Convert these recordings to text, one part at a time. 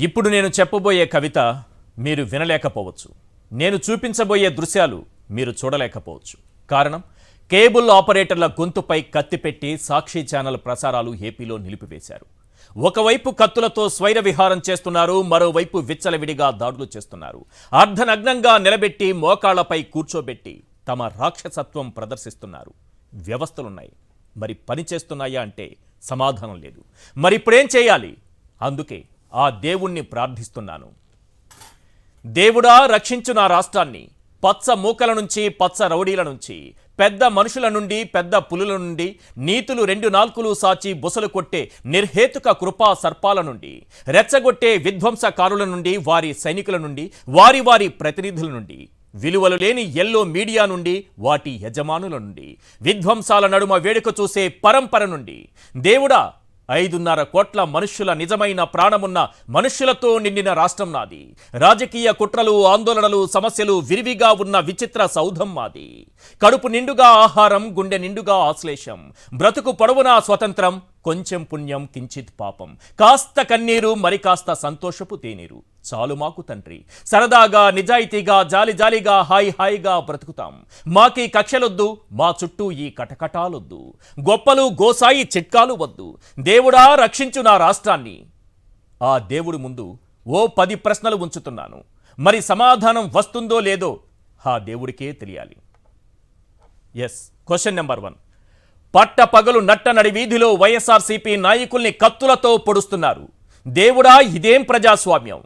ఇప్పుడు నేను చెప్పబోయే కవిత మీరు వినలేకపోవచ్చు. నేను చూపించబోయే దృశ్యాలు మీరు చూడలేకపోవచ్చు. కారణం, కేబుల్ ఆపరేటర్ల గొంతుపై కత్తిపెట్టి సాక్షి ఛానల్ ప్రసారాలు ఏపీలో నిలిపివేశారు. ఒకవైపు కత్తులతో స్వైర విహారం చేస్తున్నారు, మరోవైపు విచ్చలవిడిగా దాడులు చేస్తున్నారు. అర్ధనగ్నంగా నిలబెట్టి మోకాళ్లపై కూర్చోబెట్టి తమ రాక్షసత్వం ప్రదర్శిస్తున్నారు. వ్యవస్థలున్నాయి, మరి పని చేస్తున్నాయా అంటే సమాధానం లేదు. మరి ఇప్పుడేం చేయాలి? అందుకే ఆ దేవుణ్ణి ప్రార్థిస్తున్నాను. దేవుడా, రక్షించు నా రాష్ట్రాన్ని. పచ్చ మూకల నుంచి, పచ్చ రౌడీల నుంచి, పెద్ద మనుషుల నుండి, పెద్ద పులుల నుండి, నీతులు 2 నాల్కులు సాచి బుసలు కొట్టే నిర్హేతుక కృపా సర్పాల నుండి, రెచ్చగొట్టే విధ్వంసకారుల నుండి, వారి సైనికుల నుండి, వారి వారి ప్రతినిధుల నుండి, విలువలు లేని ఎల్లో మీడియా నుండి, వాటి యజమానుల నుండి, విధ్వంసాల నడుమ వేడుక చూసే పరంపర నుండి, దేవుడా, 5.5 కోట్ల మనుష్యుల నిజమైన ప్రాణమున్న మనుష్యులతో నిండిన రాష్ట్రం నాది. రాజకీయ కుట్రలు, ఆందోళనలు, సమస్యలు విరివిగా ఉన్న విచిత్ర సౌధం మాది. కడుపు నిండుగా ఆహారం, గుండె నిండుగా ఆశ్లేషం, బ్రతుకు పొడవునా స్వతంత్రం, కొంచెం పుణ్యం కించిత్ పాపం, కాస్త కన్నీరు మరి కాస్త సంతోషపు తేనీరు. చాలు మాకు తండ్రి, సరదాగా నిజాయితీగా జాలి జాలిగా హాయి హాయిగా బ్రతుకుతాం. మాకీ కక్షలొద్దు, మా చుట్టూ ఈ కటకటాలొద్దు, గొప్పలు గోసాయి చిట్కాలు వద్దు. దేవుడా, రక్షించు నా రాష్ట్రాన్ని. ఆ దేవుడి ముందు ఓ 10 ప్రశ్నలు ఉంచుతున్నాను. మరి సమాధానం వస్తుందో లేదో ఆ దేవుడికే తెలియాలి. Question number 1. పట్ట పగలు నట్ట నడి వీధిలో వైఎస్ఆర్సీపీ నాయకుల్ని కత్తులతో పొడుస్తున్నారు. దేవుడా, ఇదేం ప్రజాస్వామ్యం?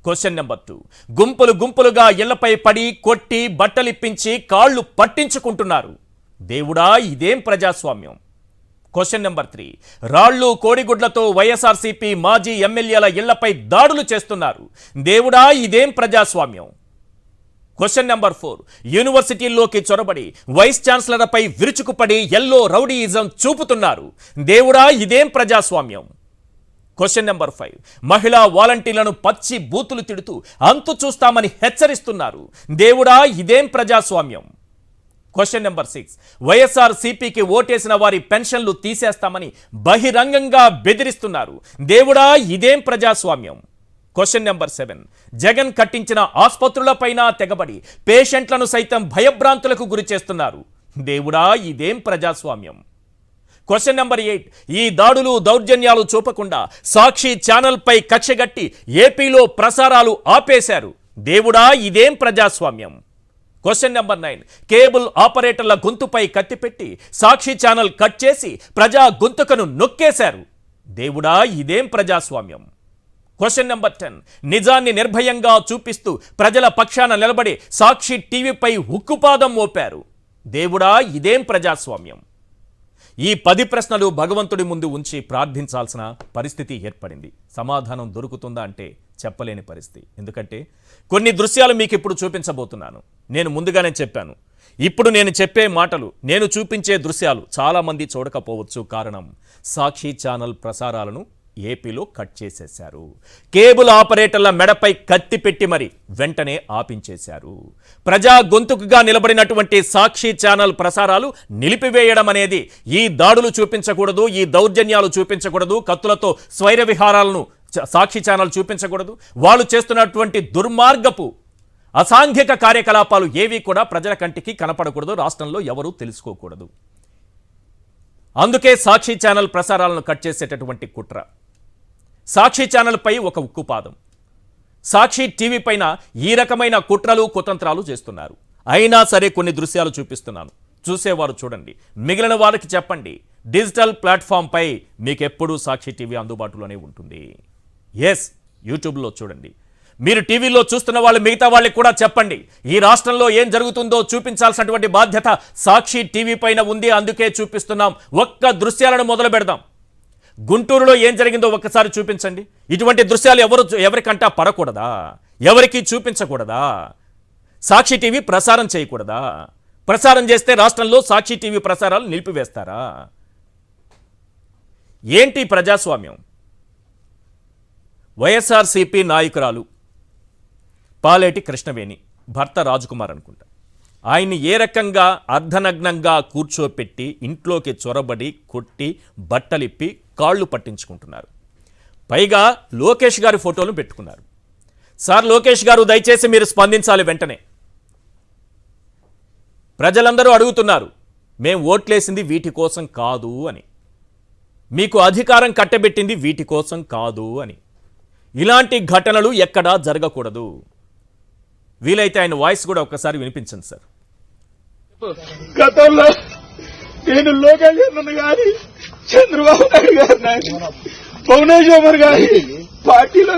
Question number 2. గుంపులు గుంపులుగా ఇళ్లపై పడి కొట్టి బట్టలిప్పించి కాళ్ళు పట్టించుకుంటున్నారు. దేవుడా, ఇదేం ప్రజాస్వామ్యం? Question number 3. రాళ్లు కోడిగుడ్లతో వైఎస్ఆర్సీపీ మాజీ ఎమ్మెల్యేల ఇళ్లపై దాడులు చేస్తున్నారు. దేవుడా, ఇదేం ప్రజాస్వామ్యం? Question number 4. యూనివర్సిటీల్లోకి చొరబడి వైస్ ఛాన్సలర్పై విరుచుకుపడి ఎల్లో రౌడీయిజం చూపుతున్నారు. దేవుడా, ఇదేం ప్రజాస్వామ్యం? Question number 5. మహిళా వాలంటీర్లను పచ్చి బూతులు తిడుతూ అంతు చూస్తామని హెచ్చరిస్తున్నారు. దేవుడా, ఇదేం ప్రజాస్వామ్యం? Question number 6. వైఎస్ఆర్ సిపికి ఓటేసిన వారి పెన్షన్లు తీసేస్తామని బహిరంగంగా బెదిరిస్తున్నారు. దేవుడా, ఇదేం ప్రజాస్వామ్యం? Question number 7. జగన్ కట్టించిన ఆసుపత్రులపైన తెగబడి పేషెంట్లను సైతం భయభ్రాంతులకు గురి చేస్తున్నారు. దేవుడా, ఇదేం ప్రజాస్వామ్యం? Question number 8. ఈ దాడులు దౌర్జన్యాలు చూపకుండా సాక్షి ఛానల్పై కక్షగట్టి ఏపీలో ప్రసారాలు ఆపేశారు. దేవుడా, ఇదేం ప్రజాస్వామ్యం? Question number 9. కేబుల్ ఆపరేటర్ల గొంతుపై కత్తిపెట్టి సాక్షి ఛానల్ కట్ చేసి ప్రజా గొంతుకను నొక్కేశారు. దేవుడా, ఇదేం ప్రజాస్వామ్యం? Question number 10. నిజాన్ని నిర్భయంగా చూపిస్తూ ప్రజల పక్షాన నిలబడి సాక్షి టీవీపై ఉక్కుపాదం మోపారు. దేవుడా, ఇదేం ప్రజాస్వామ్యం? ఈ 10 ప్రశ్నలు భగవంతుడి ముందు ఉంచి ప్రార్థించాల్సిన పరిస్థితి ఏర్పడింది. సమాధానం దొరుకుతుందా అంటే చెప్పలేని పరిస్థితి. ఎందుకంటే కొన్ని దృశ్యాలు మీకు ఇప్పుడు చూపించబోతున్నాను. నేను ముందుగానే చెప్పాను, ఇప్పుడు నేను చెప్పే మాటలు, నేను చూపించే దృశ్యాలు చాలామంది చూడకపోవచ్చు. కారణం, సాక్షి ఛానల్ ప్రసారాలను ఏపీలో కట్ చేసేశారు. కేబుల్ ఆపరేటర్ల మెడపై కత్తి పెట్టి మరి వెంటనే ఆపించేశారు. ప్రజా గొంతుకుగా నిలబడినటువంటి సాక్షి ఛానల్ ప్రసారాలు నిలిపివేయడం అనేది, ఈ దాడులు చూపించకూడదు, ఈ దౌర్జన్యాలు చూపించకూడదు, కత్తులతో స్వైర విహారాలను సాక్షి ఛానల్ చూపించకూడదు. వాళ్ళు చేస్తున్నటువంటి దుర్మార్గపు అసాంఘిక కార్యకలాపాలు ఏవి కూడా ప్రజల కంటికి కనపడకూడదు, రాష్ట్రంలో ఎవరూ తెలుసుకోకూడదు. అందుకే సాక్షి ఛానల్ ప్రసారాలను కట్ చేసేటటువంటి కుట్ర. సాక్షి ఛానల్పై ఒక ఉక్కుపాదం. సాక్షి టీవీ పైన ఈ రకమైన కుట్రలు కుతంత్రాలు చేస్తున్నారు. అయినా సరే కొన్ని దృశ్యాలు చూపిస్తున్నాను, చూసేవారు చూడండి, మిగిలిన వారికి చెప్పండి. డిజిటల్ ప్లాట్ఫామ్పై మీకెప్పుడూ సాక్షి టీవీ అందుబాటులోనే ఉంటుంది. యూట్యూబ్లో చూడండి. మీరు టీవీలో చూస్తున్న వాళ్ళు మిగతా వాళ్ళకి కూడా చెప్పండి. ఈ రాష్ట్రంలో ఏం జరుగుతుందో చూపించాల్సినటువంటి బాధ్యత సాక్షి టీవీ పైన ఉంది. అందుకే చూపిస్తున్నాం. ఒక్క దృశ్యాలను మొదలు పెడదాం. గుంటూరులో ఏం జరిగిందో ఒక్కసారి చూపించండి. ఇటువంటి దృశ్యాలు ఎవరికంటా పడకూడదా? ఎవరికి చూపించకూడదా? సాక్షి టీవీ ప్రసారం చేయకూడదా? ప్రసారం చేస్తే రాష్ట్రంలో సాక్షి టీవీ ప్రసారాలు నిలిపివేస్తారా? ఏంటి ప్రజాస్వామ్యం? వైఎస్ఆర్సీపీ నాయకురాలు పాలేటి కృష్ణవేణి భర్త రాజకుమార్ అనుకుంటా, ఆయన్ని ఏ రకంగా అర్ధనగ్నంగా కూర్చోపెట్టి ఇంట్లోకి చొరబడి కొట్టి బట్టలిప్పి కాళ్ళు పట్టించుకుంటున్నారు. పైగా లోకేష్ గారి ఫోటోలు పెట్టుకున్నారు. సార్ లోకేష్ గారు దయచేసి మీరు స్పందించాలి వెంటనే. ప్రజలందరూ అడుగుతున్నారు, మేం ఓట్లేసింది వీటి కోసం కాదు అని, మీకు అధికారం కట్టబెట్టింది వీటి కోసం కాదు అని. ఇలాంటి ఘటనలు ఎక్కడా జరగకూడదు. వీలైతే ఆయన వాయిస్ కూడా ఒక్కసారి వినిపించండి సార్. గతంలో నేను లోకేష్ గారి, చంద్రబాబు నాయుడు గారి, భువనేశ్వర్ గారి పార్టీలో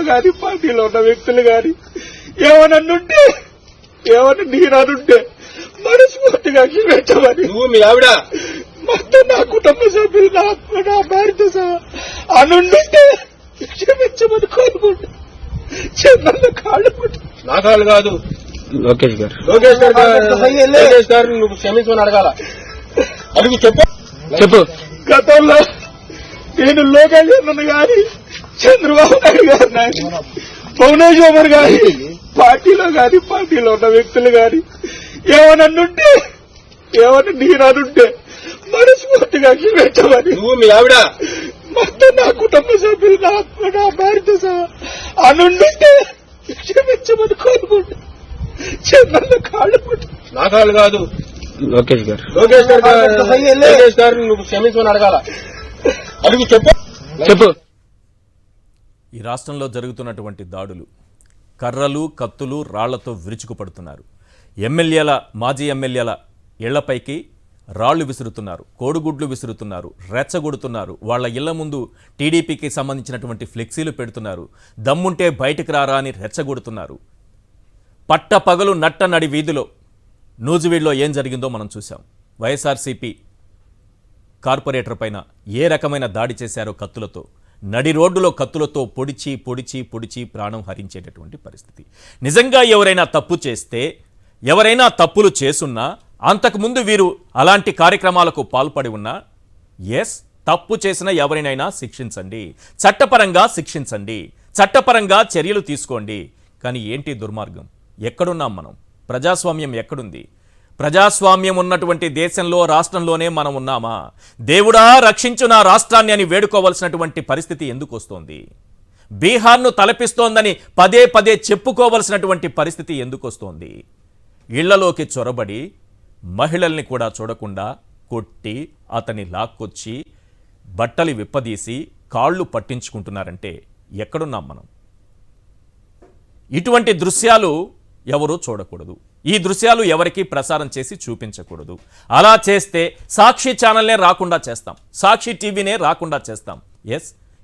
ఉన్న వ్యక్తులు గాని ఏమన్నుంటే నేననుంటే మనస్ఫూర్తిగా క్షమించమని నువ్వు మీ ఆవిడ మొత్తం నా కుటుంబ సభ్యులు నా భార్యతో సహా అనుంటే క్షమించమని కోరుకుంటా. చంద్రన్న కాళ్ళు నా కాళ్ళు కాదు లోకేష్ గారు నువ్వు క్షమించమని అడగాల. అడుగు చెప్పు. గతంలో నేను లోకేష్ గారి, చంద్రబాబు నాయుడు గారి, భువనేశ్వర్ గారి పార్టీలో ఉన్న వ్యక్తులు గాని ఏమన్నుంటే నేననుంటే మనస్ఫూర్తిగా క్షమించమని నువ్వు మీ ఆవిడ మొత్తం నా కుటుంబ సభ్యులు నా భార్యతో సహా అనుంటే క్షమించమని కోరుకుంటా. చంద్రన్న కాళ్ళు నా కాళ్ళు కాదు లోకేష్ గారు నువ్వు క్షమించమని అడగాల. అడుగు చెప్పు. ఈ రాష్ట్రంలో జరుగుతున్నటువంటి దాడులు, కర్రలు కత్తులు రాళ్లతో విరుచుకుపడుతున్నారు. మాజీ ఎమ్మెల్యేల ఇళ్లపైకి రాళ్లు విసురుతున్నారు, కోడిగుడ్లు విసురుతున్నారు, రెచ్చగొడుతున్నారు. వాళ్ళ ఇళ్ల ముందు టీడీపీకి సంబంధించినటువంటి ఫ్లెక్సీలు పెడుతున్నారు. దమ్ముంటే బయటకు రారా అని రెచ్చగొడుతున్నారు. పట్టపగలు నడి వీధిలో నూజివీడ్లో ఏం జరిగిందో మనం చూసాం. వైఎస్ఆర్సీపీ కార్పొరేటర్ పైన ఏ రకమైన దాడి చేశారో కత్తులతో, నడి రోడ్డులో కత్తులతో పొడిచి పొడిచి పొడిచి ప్రాణం హరించేటటువంటి పరిస్థితి. నిజంగా ఎవరైనా తప్పు చేస్తే, ఎవరైనా తప్పులు చేసున్నా, అంతకుముందు వీరు అలాంటి కార్యక్రమాలకు పాల్పడి ఉన్నా, తప్పు చేసిన ఎవరినైనా శిక్షించండి, చట్టపరంగా శిక్షించండి, చట్టపరంగా చర్యలు తీసుకోండి. కానీ ఏంటి దుర్మార్గం? ఎక్కడున్నాం మనం? ప్రజాస్వామ్యం ఎక్కడుంది? ప్రజాస్వామ్యం ఉన్నటువంటి దేశంలో, రాష్ట్రంలోనే మనం ఉన్నామా? దేవుడా రక్షించు నా రాష్ట్రాన్ని అని వేడుకోవలసినటువంటి పరిస్థితి ఎందుకు వస్తోంది? బీహార్ను తలపిస్తోందని పదే పదే చెప్పుకోవలసినటువంటి పరిస్థితి ఎందుకు వస్తోంది? ఇళ్లలోకి చొరబడి మహిళల్ని కూడా చూడకుండా కొట్టి, అతన్ని లాక్కొచ్చి బట్టలు విప్పదీసి కాళ్ళు పట్టించుకుంటున్నారంటే ఎక్కడున్నాం మనం? ఇటువంటి దృశ్యాలు ఎవరూ చూడకూడదు. ఈ దృశ్యాలు ఎవరికి ప్రసారం చేసి చూపించకూడదు. అలా చేస్తే సాక్షి ఛానల్నే రాకుండా చేస్తాం, సాక్షి టీవీనే రాకుండా చేస్తాం.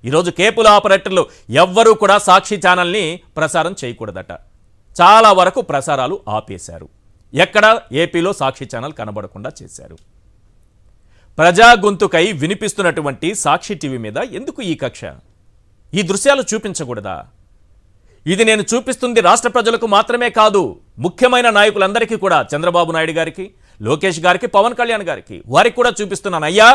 ఈరోజు కేబుల్ ఆపరేటర్లు ఎవ్వరూ కూడా సాక్షి ఛానల్ని ప్రసారం చేయకూడదట. చాలా వరకు ప్రసారాలు ఆపేశారు. ఎక్కడ? ఏపీలో సాక్షి ఛానల్ కనబడకుండా చేశారు. ప్రజా గొంతుకై వినిపిస్తున్నటువంటి సాక్షి టీవీ మీద ఎందుకు ఈ కక్ష? ఈ దృశ్యాలు చూపించకూడదా? ఇది నేను చూపిస్తుంది రాష్ట్ర ప్రజలకు మాత్రమే కాదు, ముఖ్యమైన నాయకులందరికీ కూడా, చంద్రబాబు నాయుడు గారికి, లోకేష్ గారికి, పవన్ కళ్యాణ్ గారికి, వారికి కూడా చూపిస్తున్నాను. అయ్యా,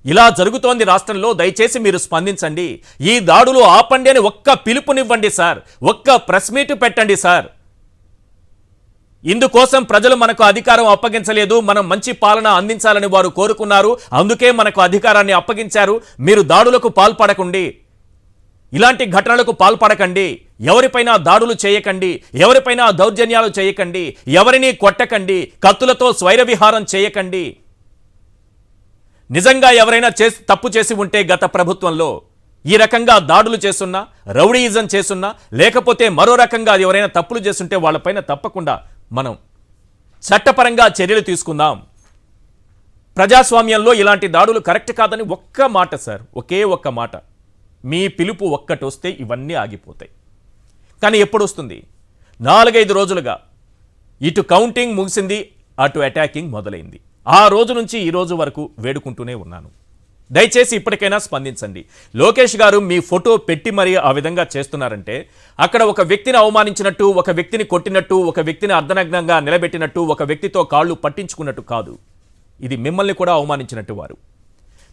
ఇలా జరుగుతోంది రాష్ట్రంలో, దయచేసి మీరు స్పందించండి, ఈ దాడులు ఆపండి అని ఒక్క పిలుపునివ్వండి సార్, ఒక్క ప్రెస్ మీట్ పెట్టండి సార్. ఇందుకోసం ప్రజలు మనకు అధికారం అప్పగించలేదు, మనం మంచి పాలన అందించాలని వారు కోరుకున్నారు, అందుకే మనకు అధికారాన్ని అప్పగించారు. మీరు దాడులకు పాల్పడకండి, ఇలాంటి ఘటనలకు పాల్పడకండి, ఎవరిపైనా దాడులు చేయకండి, ఎవరిపైనా దౌర్జన్యాలు చేయకండి, ఎవరిని కొట్టకండి, కత్తులతో స్వైర విహారం చేయకండి. నిజంగా ఎవరైనా తప్పు చేసి ఉంటే గత ప్రభుత్వంలో ఈ రకంగా దాడులు చేస్తున్నా, రౌడీయిజం చేస్తున్నా, లేకపోతే మరో రకంగా ఎవరైనా తప్పులు చేస్తుంటే వాళ్ళపైన తప్పకుండా మనం చట్టపరంగా చర్యలు తీసుకుందాం. ప్రజాస్వామ్యంలో ఇలాంటి దాడులు కరెక్ట్ కాదని ఒక్క మాట సార్, ఒకే ఒక్క మాట, మీ పిలుపు ఒక్కటి వస్తే ఇవన్నీ ఆగిపోతాయి. కానీ ఎప్పుడు వస్తుంది? 4-5 రోజులుగా ఇటు కౌంటింగ్ ముగిసింది, అటు అటాకింగ్ మొదలైంది. ఆ రోజు నుంచి ఈ రోజు వరకు వేడుకుంటూనే ఉన్నాను. దయచేసి ఇప్పటికైనా స్పందించండి. లోకేష్ గారు మీ ఫోటో పెట్టి మరీ ఆ విధంగా చేస్తున్నారంటే అక్కడ ఒక వ్యక్తిని అవమానించినట్టు, ఒక వ్యక్తిని కొట్టినట్టు, ఒక వ్యక్తిని అర్ధనగ్నంగా నిలబెట్టినట్టు, ఒక వ్యక్తితో కాళ్ళు పట్టించుకున్నట్టు కాదు. ఇది మిమ్మల్ని కూడా అవమానించినట్టు, వారు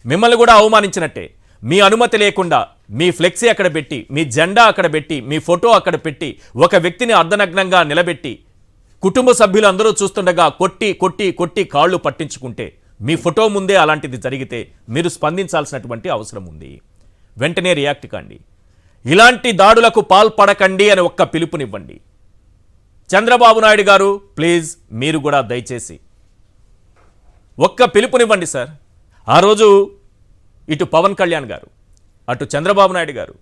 మిమ్మల్ని కూడా అవమానించినట్టే. మీ అనుమతి లేకుండా మీ ఫ్లెక్సీ అక్కడ పెట్టి, మీ జెండా అక్కడ పెట్టి, మీ ఫోటో అక్కడ పెట్టి, ఒక వ్యక్తిని అర్ధనగ్నంగా నిలబెట్టి, కుటుంబ సభ్యులు అందరూ చూస్తుండగా కొట్టి కొట్టి కొట్టి కాళ్ళు పట్టించుకుంటే, మీ ఫోటో ముందే అలాంటిది జరిగితే మీరు స్పందించాల్సినటువంటి అవసరం ఉంది. వెంటనే రియాక్ట్ కండి. ఇలాంటి దాడులకు పాల్పడకండి అని ఒక్క పిలుపునివ్వండి. చంద్రబాబు నాయుడు గారు ప్లీజ్ మీరు కూడా దయచేసి ఒక్క పిలుపునివ్వండి సార్. ఆ రోజు ఇటు పవన్ కళ్యాణ్ గారు అటు చంద్రబాబు నాయుడు గారు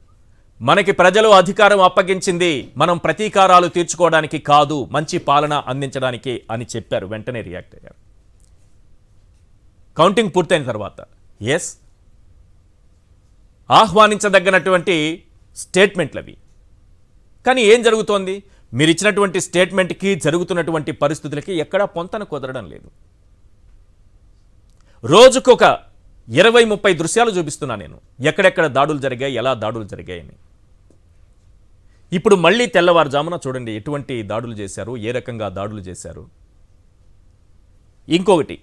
మనకి ప్రజలు అధికారం అప్పగించింది మనం ప్రతీకారాలు తీర్చుకోవడానికి కాదు, మంచి పాలన అందించడానికి అని చెప్పారు. వెంటనే రియాక్ట్ అయ్యారు. కౌంటింగ్ పూర్తయిన తర్వాత ఎస్ ఆహ్వానించదగినటువంటి స్టేట్మెంట్లు అవి. కానీ ఏం జరుగుతోంది? మీరు ఇచ్చినటువంటి స్టేట్మెంట్కి జరుగుతున్నటువంటి పరిస్థితులకి ఎక్కడా పొంతన కుదరడం లేదు. రోజుకొక 20-30 దృశ్యాలు చూపిస్తున్నా నేను, ఎక్కడెక్కడ దాడులు జరిగాయి, ఎలా దాడులు జరిగాయని. ఇప్పుడు మళ్ళీ తెల్లవారుజామున చూడండి ఎటువంటి దాడులు చేశారు, ఏ రకంగా దాడులు చేశారు. ఇంకొకటి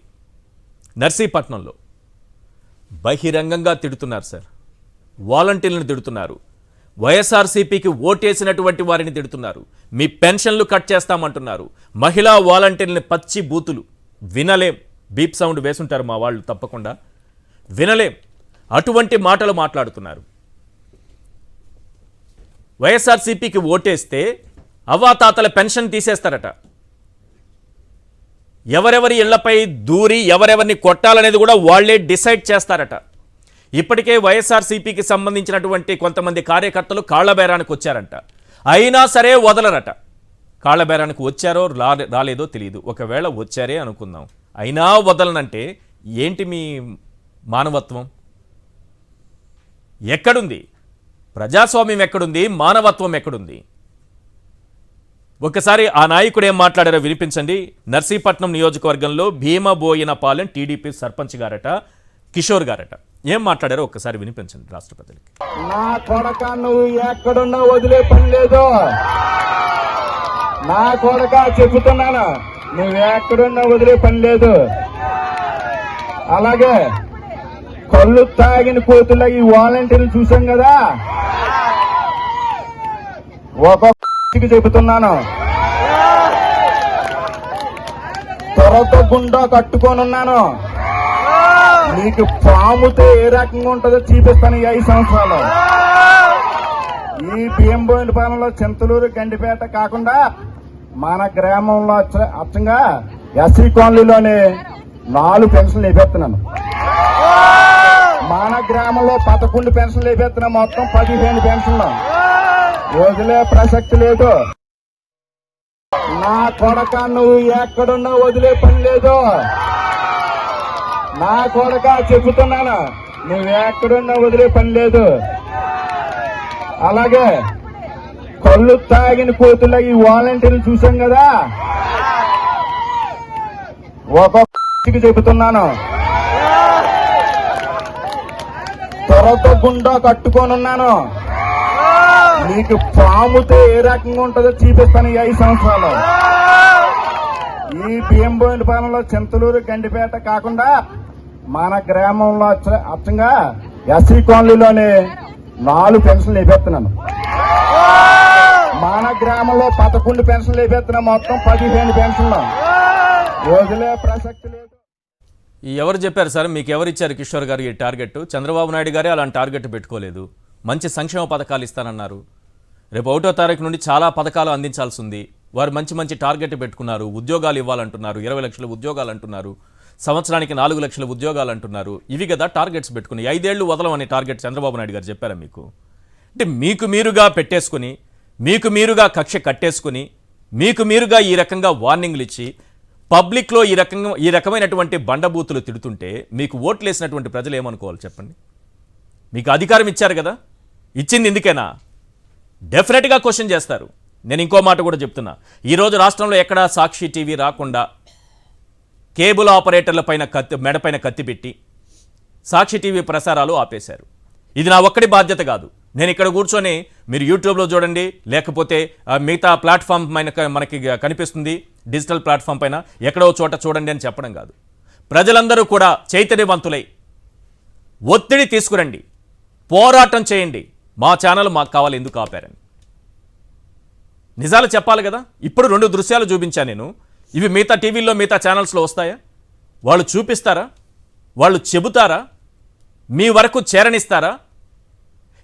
నర్సీపట్నంలో బహిరంగంగా తిడుతున్నారు సార్, వాలంటీర్లను తిడుతున్నారు, వైఎస్ఆర్సీపీకి ఓటేసినటువంటి వారిని తిడుతున్నారు, మీ పెన్షన్లు కట్ చేస్తామంటున్నారు, మహిళా వాలంటీర్లని పచ్చి బూతులు వినలేం. బీప్ సౌండ్ వేసుంటారు మా వాళ్ళు, తప్పకుండా వినలేం. అటువంటి మాటలు మాట్లాడుతున్నారు. వైఎస్ఆర్సీపీకి ఓటేస్తే అవ్వాతాతల పెన్షన్ తీసేస్తారట. ఎవరెవరి ఇళ్లపై దూరి ఎవరెవరిని కొట్టాలనేది కూడా వాళ్లే డిసైడ్ చేస్తారట. ఇప్పటికే వైఎస్ఆర్సీపీకి సంబంధించినటువంటి కొంతమంది కార్యకర్తలు కాళ్లబేరానికి వచ్చారంట. అయినా సరే వదలరట. కాళ్లబేరానికి వచ్చారో రాలేదో తెలియదు, ఒకవేళ వచ్చారే అనుకుందాం, అయినా వదలనంటే ఏంటి మీ మానవత్వం? ఎక్కడుంది ప్రజాస్వామ్యం? ఎక్కడుంది మానవత్వం? ఎక్కడుంది? ఒకసారి ఆ నాయకుడు ఏం మాట్లాడారో వినిపించండి. నర్సీపట్నం నియోజకవర్గంలో భీమబోయినపాలెం టీడీపీ సర్పంచ్ గారట, కిషోర్ గారట. ఏం మాట్లాడారో ఒక్కసారి వినిపించండి రాష్ట్ర ప్రజలకి. నా కొడక నువ్వు ఎక్కడున్నా వదిలే పని లేదు. నా కొడక చెబుతున్నాను, నువ్వు ఎక్కడున్నా వదిలే పని లేదు. అలాగే కళ్ళు తాగిన కోతుల్లో ఈ వాలంటీర్లు చూసాం కదా, ఒక్కొక్కకి చెబుతున్నాను, త్వరతో గుండా కట్టుకొని ఉన్నాను. నీకు పాముతో ఏ రకంగా ఉంటుందో చూపిస్తాను ఈ 5 సంవత్సరాలు. ఈ బియ్యంబోయిన పాలనలో చింతలూరు, గండిపేట కాకుండా మన గ్రామంలో అచ్చంగా ఎస్సీ కాలనీలోని 4 పెన్షన్లు వేపేస్తున్నాను. మన గ్రామంలో 11 పెన్షన్లు వేపేస్తున్నాం. మొత్తం 15 పెన్షన్లు. వదిలే ప్రసక్తి లేదు. నా కొడక నువ్వు ఎక్కడున్నా వదిలే పని లేదు. నా కొడక చెబుతున్నాను, నువ్వు ఎక్కడున్నా వదిలే పని లేదు. అలాగే కళ్ళు తాగిన కోతుల్లో ఈ వాలంటీర్లు చూసాం కదా, ఒక్కొక్కకి చెబుతున్నాను, త్వరతో గుండా కట్టుకొని ఉన్నాను. నీకు పాముతో ఏ రకంగా ఉంటుందో చూపిస్తాను ఈ 5 సంవత్సరాలు. ఈ బియ్యంబోయిన పాలనలో చింతలూరు, గండిపేట కాకుండా మన గ్రామంలో అచ్చంగా ఎస్సీ కాలనీలోని 4 పెన్షన్లు వేపేస్తున్నాను. మన గ్రామంలో 11 పెన్షన్లు వేపేస్తున్నాం. మొత్తం 15 పెన్షన్లు. వదిలే ప్రసక్తి లేదు. ఎవరు చెప్పారు సార్, మీకు ఎవరు ఇచ్చారు కిషోర్ గారు ఈ టార్గెట్? చంద్రబాబు నాయుడు గారే అలాంటి టార్గెట్ పెట్టుకోలేదు. మంచి సంక్షేమ పథకాలు ఇస్తానన్నారు. రేపు 1వ తారీఖు నుండి చాలా పథకాలు అందించాల్సి ఉంది. వారు మంచి మంచి టార్గెట్ పెట్టుకున్నారు. ఉద్యోగాలు ఇవ్వాలంటున్నారు, 20 లక్షల ఉద్యోగాలు అంటున్నారు, సంవత్సరానికి 4 లక్షల ఉద్యోగాలు అంటున్నారు. ఇవి కదా టార్గెట్స్ పెట్టుకుని 5 ఏళ్లు వదలమనే టార్గెట్ చంద్రబాబు నాయుడు గారు చెప్పారా మీకు? అంటే మీకు మీరుగా పెట్టేసుకుని, మీకు మీరుగా కక్ష కట్టేసుకుని, మీకు మీరుగా ఈ రకంగా వార్నింగ్లు ఇచ్చి పబ్లిక్లో ఈ రకమైనటువంటి బండబూతులు తిడుతుంటే మీకు ఓట్లు వేసినటువంటి ప్రజలు ఏమనుకోవాలి చెప్పండి? మీకు అధికారం ఇచ్చారు కదా, ఇచ్చింది ఇందుకేనా? డెఫినెట్గా క్వశ్చన్ చేస్తారు. నేను ఇంకో మాట కూడా చెప్తున్నా, ఈరోజు రాష్ట్రంలో ఎక్కడా సాక్షి టీవీ రాకుండా కేబుల్ ఆపరేటర్ల పైన మెడపైన కత్తి పెట్టి సాక్షి టీవీ ప్రసారాలు ఆపేశారు. ఇది నా ఒక్కడి బాధ్యత కాదు. నేను ఇక్కడ కూర్చొని మీరు యూట్యూబ్లో చూడండి, లేకపోతే మిగతా ప్లాట్ఫామ్ మనకి కనిపిస్తుంది డిజిటల్ ప్లాట్ఫామ్ పైన ఎక్కడో చోట చూడండి అని చెప్పడం కాదు. ప్రజలందరూ కూడా చైతన్యవంతులై ఒత్తిడి తీసుకురండి, పోరాటం చేయండి. మా ఛానల్ మాకు కావాలి, ఎందుకు ఆపారని నిజాలు చెప్పాలి కదా. ఇప్పుడు 2 దృశ్యాలు చూపించాను నేను. ఇవి మిగతా టీవీల్లో, మిగతా ఛానల్స్లో వస్తాయా? వాళ్ళు చూపిస్తారా? వాళ్ళు చెబుతారా? మీ వరకు చేరనిస్తారా?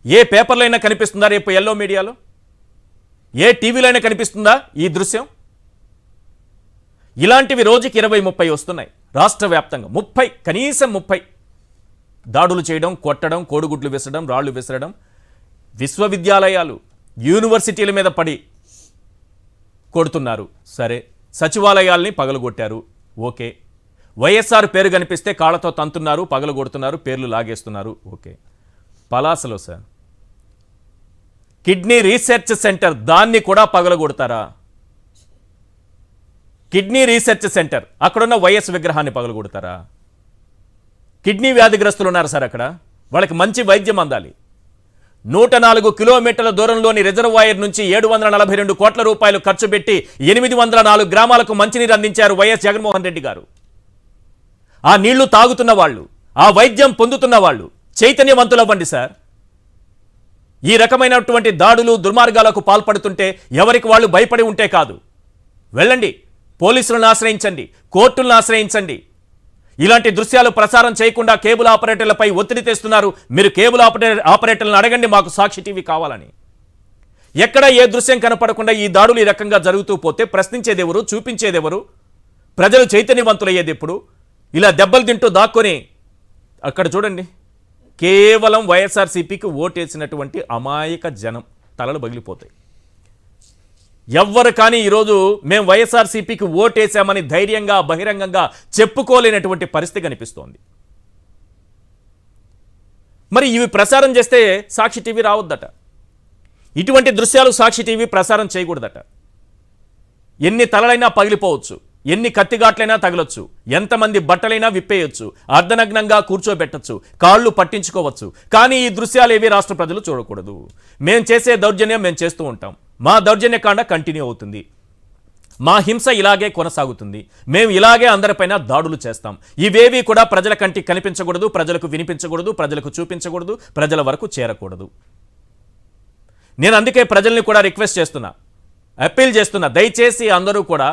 ఏ పేపర్లో అయినా కనిపిస్తుందా రేపు ఎల్లో మీడియాలో? ఏ టీవీలో అయినా కనిపిస్తుందా ఈ దృశ్యం? ఇలాంటివి రోజుకి 20-30 వస్తున్నాయి రాష్ట్ర వ్యాప్తంగా. 30 కనీసం 30 దాడులు చేయడం, కొట్టడం, కోడిగుడ్లు విసరడం, రాళ్లు విసరడం, విశ్వవిద్యాలయాలు యూనివర్సిటీల మీద పడి కొడుతున్నారు. సరే, సచివాలయాల్ని పగలగొట్టారు, ఓకే. వైఎస్ఆర్ పేరు కనిపిస్తే కాళ్ళతో తంతున్నారు, పగలగొడుతున్నారు, పేర్లు లాగేస్తున్నారు, ఓకే. పలాసలో సార్ కిడ్నీ రీసెర్చ్ సెంటర్, దాన్ని కూడా పగలగొడతారా? కిడ్నీ రీసెర్చ్ సెంటర్, అక్కడున్న వైఎస్ విగ్రహాన్ని పగలగొడతారా? కిడ్నీ వ్యాధిగ్రస్తులు ఉన్నారు సార్ అక్కడ, వాళ్ళకి మంచి వైద్యం అందాలి. 104 కిలోమీటర్ల దూరంలోని రిజర్వాయర్ నుంచి 742 కోట్ల రూపాయలు ఖర్చు పెట్టి 804 గ్రామాలకు మంచినీరు అందించారు వైఎస్ జగన్మోహన్ రెడ్డి గారు. ఆ నీళ్లు తాగుతున్న వాళ్ళు, ఆ వైద్యం పొందుతున్న వాళ్ళు చైతన్యవంతులవ్వండి సార్. ఈ రకమైనటువంటి దాడులు, దుర్మార్గాలకు పాల్పడుతుంటే ఎవరికి వాళ్ళు భయపడి ఉంటే కాదు. వెళ్ళండి, పోలీసులను ఆశ్రయించండి, కోర్టులను ఆశ్రయించండి. ఇలాంటి దృశ్యాలు ప్రసారం చేయకుండా కేబుల్ ఆపరేటర్లపై ఒత్తిడి తెస్తున్నారు. మీరు కేబుల్ ఆపరేటర్లను అడగండి మాకు సాక్షి టీవీ కావాలని. ఎక్కడ ఏ దృశ్యం కనపడకుండా ఈ దాడులు ఈ రకంగా జరుగుతూ పోతే ప్రశ్నించేదెవరు, చూపించేదెవరు? ప్రజలు చైతన్యవంతులయ్యేది ఎప్పుడు? ఇలా దెబ్బలు తింటూ దాక్కొని అక్కడ చూడండి, కేవలం వైఎస్ఆర్సీపీకి ఓటేసినటువంటి అమాయక జనం తలలు పగిలిపోతాయి. ఎవ్వరు కానీ ఈరోజు మేము వైఎస్ఆర్సీపీకి ఓటేశామని ధైర్యంగా బహిరంగంగా చెప్పుకోలేనటువంటి పరిస్థితి కనిపిస్తోంది. మరి ఇవి ప్రసారం చేస్తే సాక్షి టీవీ రావద్దట, ఇటువంటి దృశ్యాలు సాక్షి టీవీ ప్రసారం చేయకూడదట. ఎన్ని తలలైనా పగిలిపోవచ్చు, ఎన్ని కత్తిగాట్లైనా తగలొచ్చు, ఎంతమంది బట్టలైనా విప్పేయొచ్చు, అర్ధనగ్నంగా కూర్చోబెట్టచ్చు, కాళ్ళు పట్టించుకోవచ్చు. కానీ ఈ దృశ్యాలు ఏవి రాష్ట్ర ప్రజలు చూడకూడదు. మేము చేసే దౌర్జన్యం మేము చేస్తూ ఉంటాం, మా దౌర్జన్యకాండ కంటిన్యూ అవుతుంది, మా హింస ఇలాగే కొనసాగుతుంది, మేము ఇలాగే అందరిపైన దాడులు చేస్తాం. ఇవేవి కూడా ప్రజల కంటికి కనిపించకూడదు, ప్రజలకు వినిపించకూడదు, ప్రజలకు చూపించకూడదు, ప్రజల వరకు చేరకూడదు. నేను అందుకే ప్రజల్ని కూడా రిక్వెస్ట్ చేస్తున్నా, అప్పీల్ చేస్తున్నా, దయచేసి అందరూ కూడా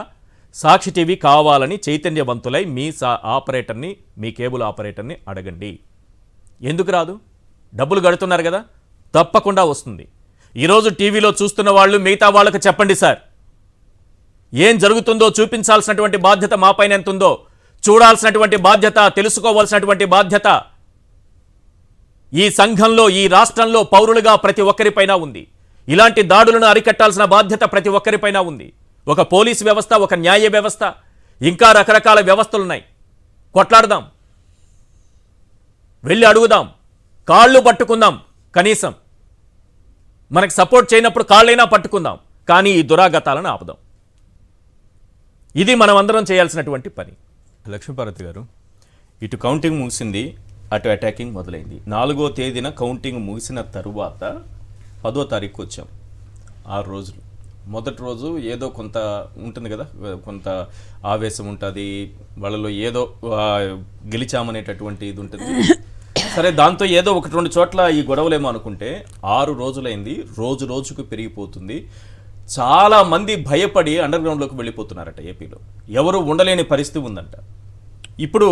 సాక్షి టీవీ కావాలని చైతన్యవంతులై మీ ఆపరేటర్ని, మీ కేబుల్ ఆపరేటర్ని అడగండి. ఎందుకు రాదు? డబ్బులు కడుతున్నారు కదా, తప్పకుండా వస్తుంది. ఈరోజు టీవీలో చూస్తున్న వాళ్ళు మిగతా వాళ్ళకు చెప్పండి సార్, ఏం జరుగుతుందో చూపించాల్సినటువంటి బాధ్యత మా పైన ఎంత ఉందో చూడాల్సినటువంటి బాధ్యత, తెలుసుకోవాల్సినటువంటి బాధ్యత ఈ సంఘంలో, ఈ రాష్ట్రంలో పౌరులుగా ప్రతి ఒక్కరిపైన ఉంది. ఇలాంటి దాడులను అరికట్టాల్సిన బాధ్యత ప్రతి ఒక్కరిపైన ఉంది. ఒక పోలీసు వ్యవస్థ, ఒక న్యాయ వ్యవస్థ, ఇంకా రకరకాల వ్యవస్థలున్నాయి. కొట్లాడదాం, వెళ్ళి అడుగుదాం, కాళ్ళు పట్టుకుందాం. కనీసం మనకు సపోర్ట్ చేయనప్పుడు కాళ్ళైనా పట్టుకుందాం, కానీ ఈ దురాగతాలను ఆపుదాం. ఇది మనం అందరం చేయాల్సినటువంటి పని. లక్ష్మీపార్వతి గారు, ఇటు కౌంటింగ్ ముగిసింది, అటు అటాకింగ్ మొదలైంది. 4వ తేదీన కౌంటింగ్ ముగిసిన తరువాత 10వ తారీఖు వచ్చాం. 6 రోజులు. మొదటి రోజు ఏదో కొంత ఉంటుంది కదా, కొంత ఆవేశం ఉంటుంది వాళ్ళలో, ఏదో గెలిచామనేటటువంటి ఇది ఉంటుంది. సరే, దాంతో ఏదో 1-2 చోట్ల ఈ గొడవలేమో అనుకుంటే 6 రోజులైంది, రోజు రోజుకు పెరిగిపోతుంది. చాలా మంది భయపడి అండర్ గ్రౌండ్లోకి వెళ్ళిపోతున్నారట. ఏపీలో ఎవరు ఉండలేని పరిస్థితి ఉందంట. ఇప్పుడు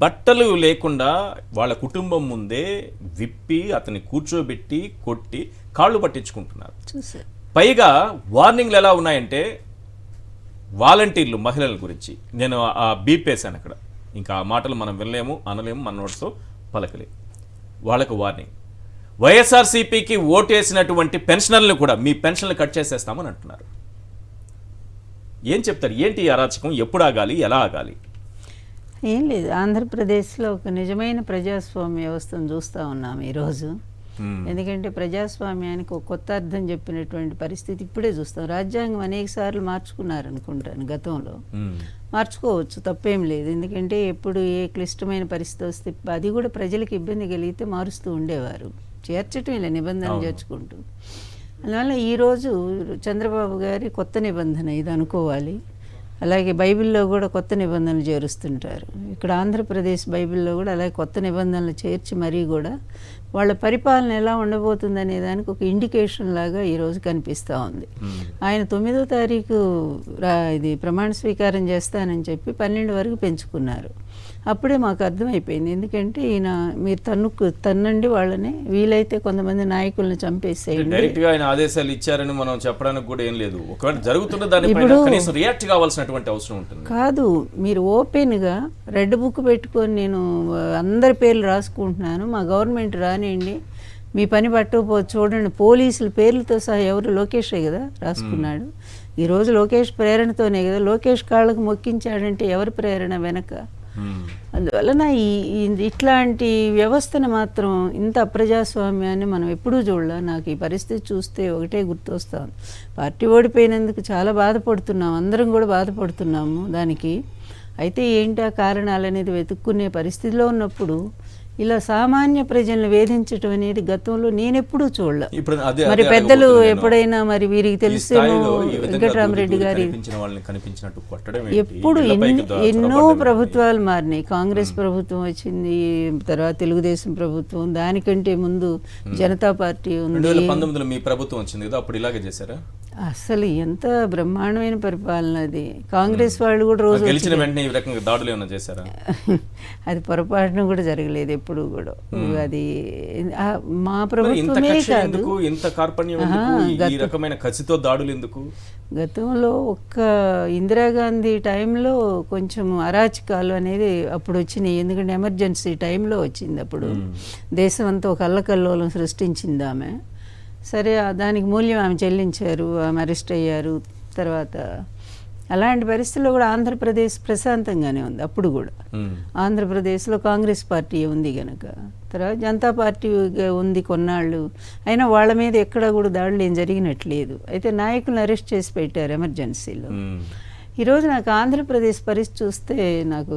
బట్టలు లేకుండా వాళ్ళ కుటుంబం ముందే విప్పి అతన్ని కూర్చోబెట్టి కొట్టి కాళ్ళు పట్టించుకుంటున్నారు. పైగా వార్నింగ్లు ఎలా ఉన్నాయంటే, వాలంటీర్లు మహిళల గురించి నేను బీపేశాను అక్కడ, ఇంకా ఆ మాటలు మనం వినలేము, అనలేము, మన నోట్స్తో పలకలేము. వాళ్ళకు వార్నింగ్. వైఎస్ఆర్సీపీకి ఓటేసినటువంటి పెన్షనర్లను కూడా మీ పెన్షన్లు కట్ చేసేస్తామని అంటున్నారు. ఏం చెప్తారు? ఏంటి అరాచకం? ఎప్పుడు ఆగాలి? ఎలా ఆగాలి? ఏం లేదు, ఆంధ్రప్రదేశ్లో ఒక నిజమైన ప్రజాస్వామ్య వ్యవస్థను చూస్తూ ఉన్నాం ఈరోజు. ఎందుకంటే ప్రజాస్వామ్యానికి ఒక కొత్త అర్థం చెప్పినటువంటి పరిస్థితి ఇప్పుడే చూస్తాం. రాజ్యాంగం అనేక సార్లు మార్చుకున్నారు అనుకుంటాను గతంలో, మార్చుకోవచ్చు, తప్పేం లేదు. ఎందుకంటే ఎప్పుడు ఏ క్లిష్టమైన పరిస్థితి వస్తే అది కూడా ప్రజలకు ఇబ్బంది కలిగితే మారుస్తూ ఉండేవారు, చేర్చటం ఇలా నిబంధనలు చేర్చుకుంటూ. అందువల్ల ఈరోజు చంద్రబాబు గారి కొత్త నిబంధన ఇది అనుకోవాలి. అలాగే బైబిల్లో కూడా కొత్త నిబంధనలు చేరుస్తుంటారు. ఇక్కడ ఆంధ్రప్రదేశ్ బైబిల్లో కూడా అలాగే కొత్త నిబంధనలు చేర్చి మరీ కూడా వాళ్ళ పరిపాలన ఎలా ఉండబోతుందనే దానికి ఒక ఇండికేషన్ లాగా ఈరోజు కనిపిస్తూ ఉంది. ఆయన 9వ తారీఖు ఇది ప్రమాణ స్వీకారం చేస్తానని చెప్పి 12 వరకు పెంచుకున్నారు. అప్పుడే మాకు అర్థమైపోయింది. ఎందుకంటే ఈయన మీరు తన్నండి వాళ్ళని, వీలైతే కొంతమంది నాయకులను చంపేసేయండి. డైరెక్ట్ గా ఆయన ఆదేశాలు ఇచ్చారని మనం చెప్పడానికి కూడా ఏం లేదు. ఒకవేళ జరుగుతున్న దానిపైన కనీసం రియాక్ట్ కావాల్సినటువంటి అవసరం ఉంటుంది. కాదు, మీరు ఓపెన్గా రెడ్ బుక్ పెట్టుకొని నేను అందరి పేర్లు రాసుకుంటున్నాను, మా గవర్నమెంట్ రానియండి, మీ పని పట్టకపోతే చూడండి, పోలీసుల పేర్లతో సహా ఎవరు లోకేషే కదా రాసుకున్నాడు. ఈరోజు లోకేష్ ప్రేరణతోనే కదా, లోకేష్ కాళ్ళకు మొక్కించాడంటే ఎవరి ప్రేరణ వెనక? అందువలన ఇట్లాంటి వ్యవస్థను మాత్రం, ఇంత అప్రజాస్వామ్యాన్ని మనం ఎప్పుడూ చూడలే. నాకు ఈ పరిస్థితి చూస్తే ఒకటే గుర్తొస్తాను, పార్టీ ఓడిపోయినందుకు చాలా బాధపడుతున్నాం, అందరం కూడా బాధపడుతున్నాము దానికి. అయితే ఏంటి ఆ కారణాలు అనేది వెతుక్కునే పరిస్థితిలో ఉన్నప్పుడు ఇలా సామాన్య ప్రజలను వేధించడం అనేది గతంలో నేనెప్పుడూ చూడలే. మరి పెద్దలు ఎప్పుడైనా మరి వీరికి తెలిసేమో, వెంకటరామరెడ్డి గారి ఎప్పుడు ఎన్నో ప్రభుత్వాలు మారినాయి. కాంగ్రెస్ ప్రభుత్వం వచ్చింది, తర్వాత తెలుగుదేశం ప్రభుత్వం, దానికంటే ముందు జనతా పార్టీ ఉంది. 2019లో మీ ప్రభుత్వం వచ్చింది కదా, అప్పుడు ఇలాగే చేశారా? అసలు ఎంత బ్రహ్మాండమైన పరిపాలన అది. కాంగ్రెస్ వాళ్ళు కూడా రోజు గెలిచిన వెంటనే ఈ రకంగా దాడులు ఏమైనా చేశారా? అది పొరపాటున కూడా జరగలేదు ఎప్పుడు కూడా. అది మా ప్రభుత్వమే కాదు, ఇంత కార్పణ్యం ఈ రకమైన కసితో దాడులు ఎందుకు? గతంలో ఒక్క ఇందిరాగాంధీ టైంలో కొంచెం అరాచకాలు అనేది అప్పుడు వచ్చినాయి. ఎందుకంటే ఎమర్జెన్సీ టైంలో వచ్చింది. అప్పుడు దేశం అంతా ఒక అల్లకల్లోలం సృష్టించింది ఆమె. సరే, దానికి మూల్యం ఆమె చెల్లించారు, ఆమె అరెస్ట్ అయ్యారు. తర్వాత అలాంటి పరిస్థితుల్లో కూడా ఆంధ్రప్రదేశ్ ప్రశాంతంగానే ఉంది అప్పుడు కూడా. ఆంధ్రప్రదేశ్లో కాంగ్రెస్ పార్టీ ఉంది కనుక, తర్వాత జనతా పార్టీ ఉంది కొన్నాళ్ళు, అయినా వాళ్ళ మీద ఎక్కడ కూడా దాడులు ఏం జరిగినట్లేదు. అయితే నాయకులను అరెస్ట్ చేసి పెట్టారు ఎమర్జెన్సీలో. ఈరోజు నాకు ఆంధ్రప్రదేశ్ పరిస్థితి చూస్తే నాకు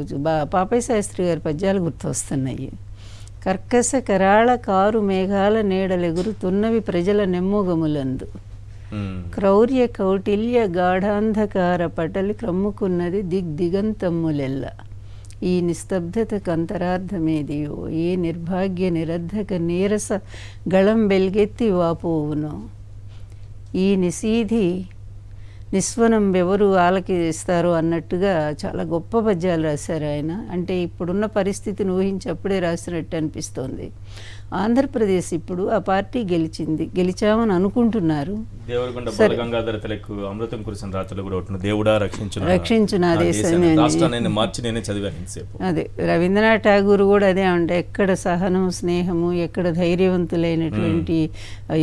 పాపయ్య శాస్త్రి గారి పద్యాలు గుర్తొస్తున్నాయి. కర్కశ కరాళ కారు మేఘాల నీడలెగురుతున్నవి ప్రజల నెమ్మొగములందు, క్రౌర్య కౌటిల్య గాఢాంధకార పటలి క్రమ్ముకున్నది దిగ్దిగంతమ్ములెల్ల, ఈ నిస్తబ్దతకు అంతరార్థమేదియో, ఏ నిర్భాగ్య నిరర్ధక నీరస గళం బెల్గెత్తి వాపోవునో, ఈ నిశీధి నిస్వనం ఎవరు ఆలకిస్తారో అన్నట్టుగా చాలా గొప్ప పద్యాలు రాశారు ఆయన. అంటే ఇప్పుడున్న పరిస్థితిని ఊహించి అప్పుడే రాసినట్టు అనిపిస్తోంది. ఆంధ్రప్రదేశ్ ఇప్పుడు ఆ పార్టీ గెలిచామని అనుకుంటున్నారు. రక్షించు నా దేశాన్ని అదే రవీంద్రనాథ్ ఠాగూర్ కూడా అదే అంటే, ఎక్కడ సహనం స్నేహము, ఎక్కడ ధైర్యవంతులైనటువంటి,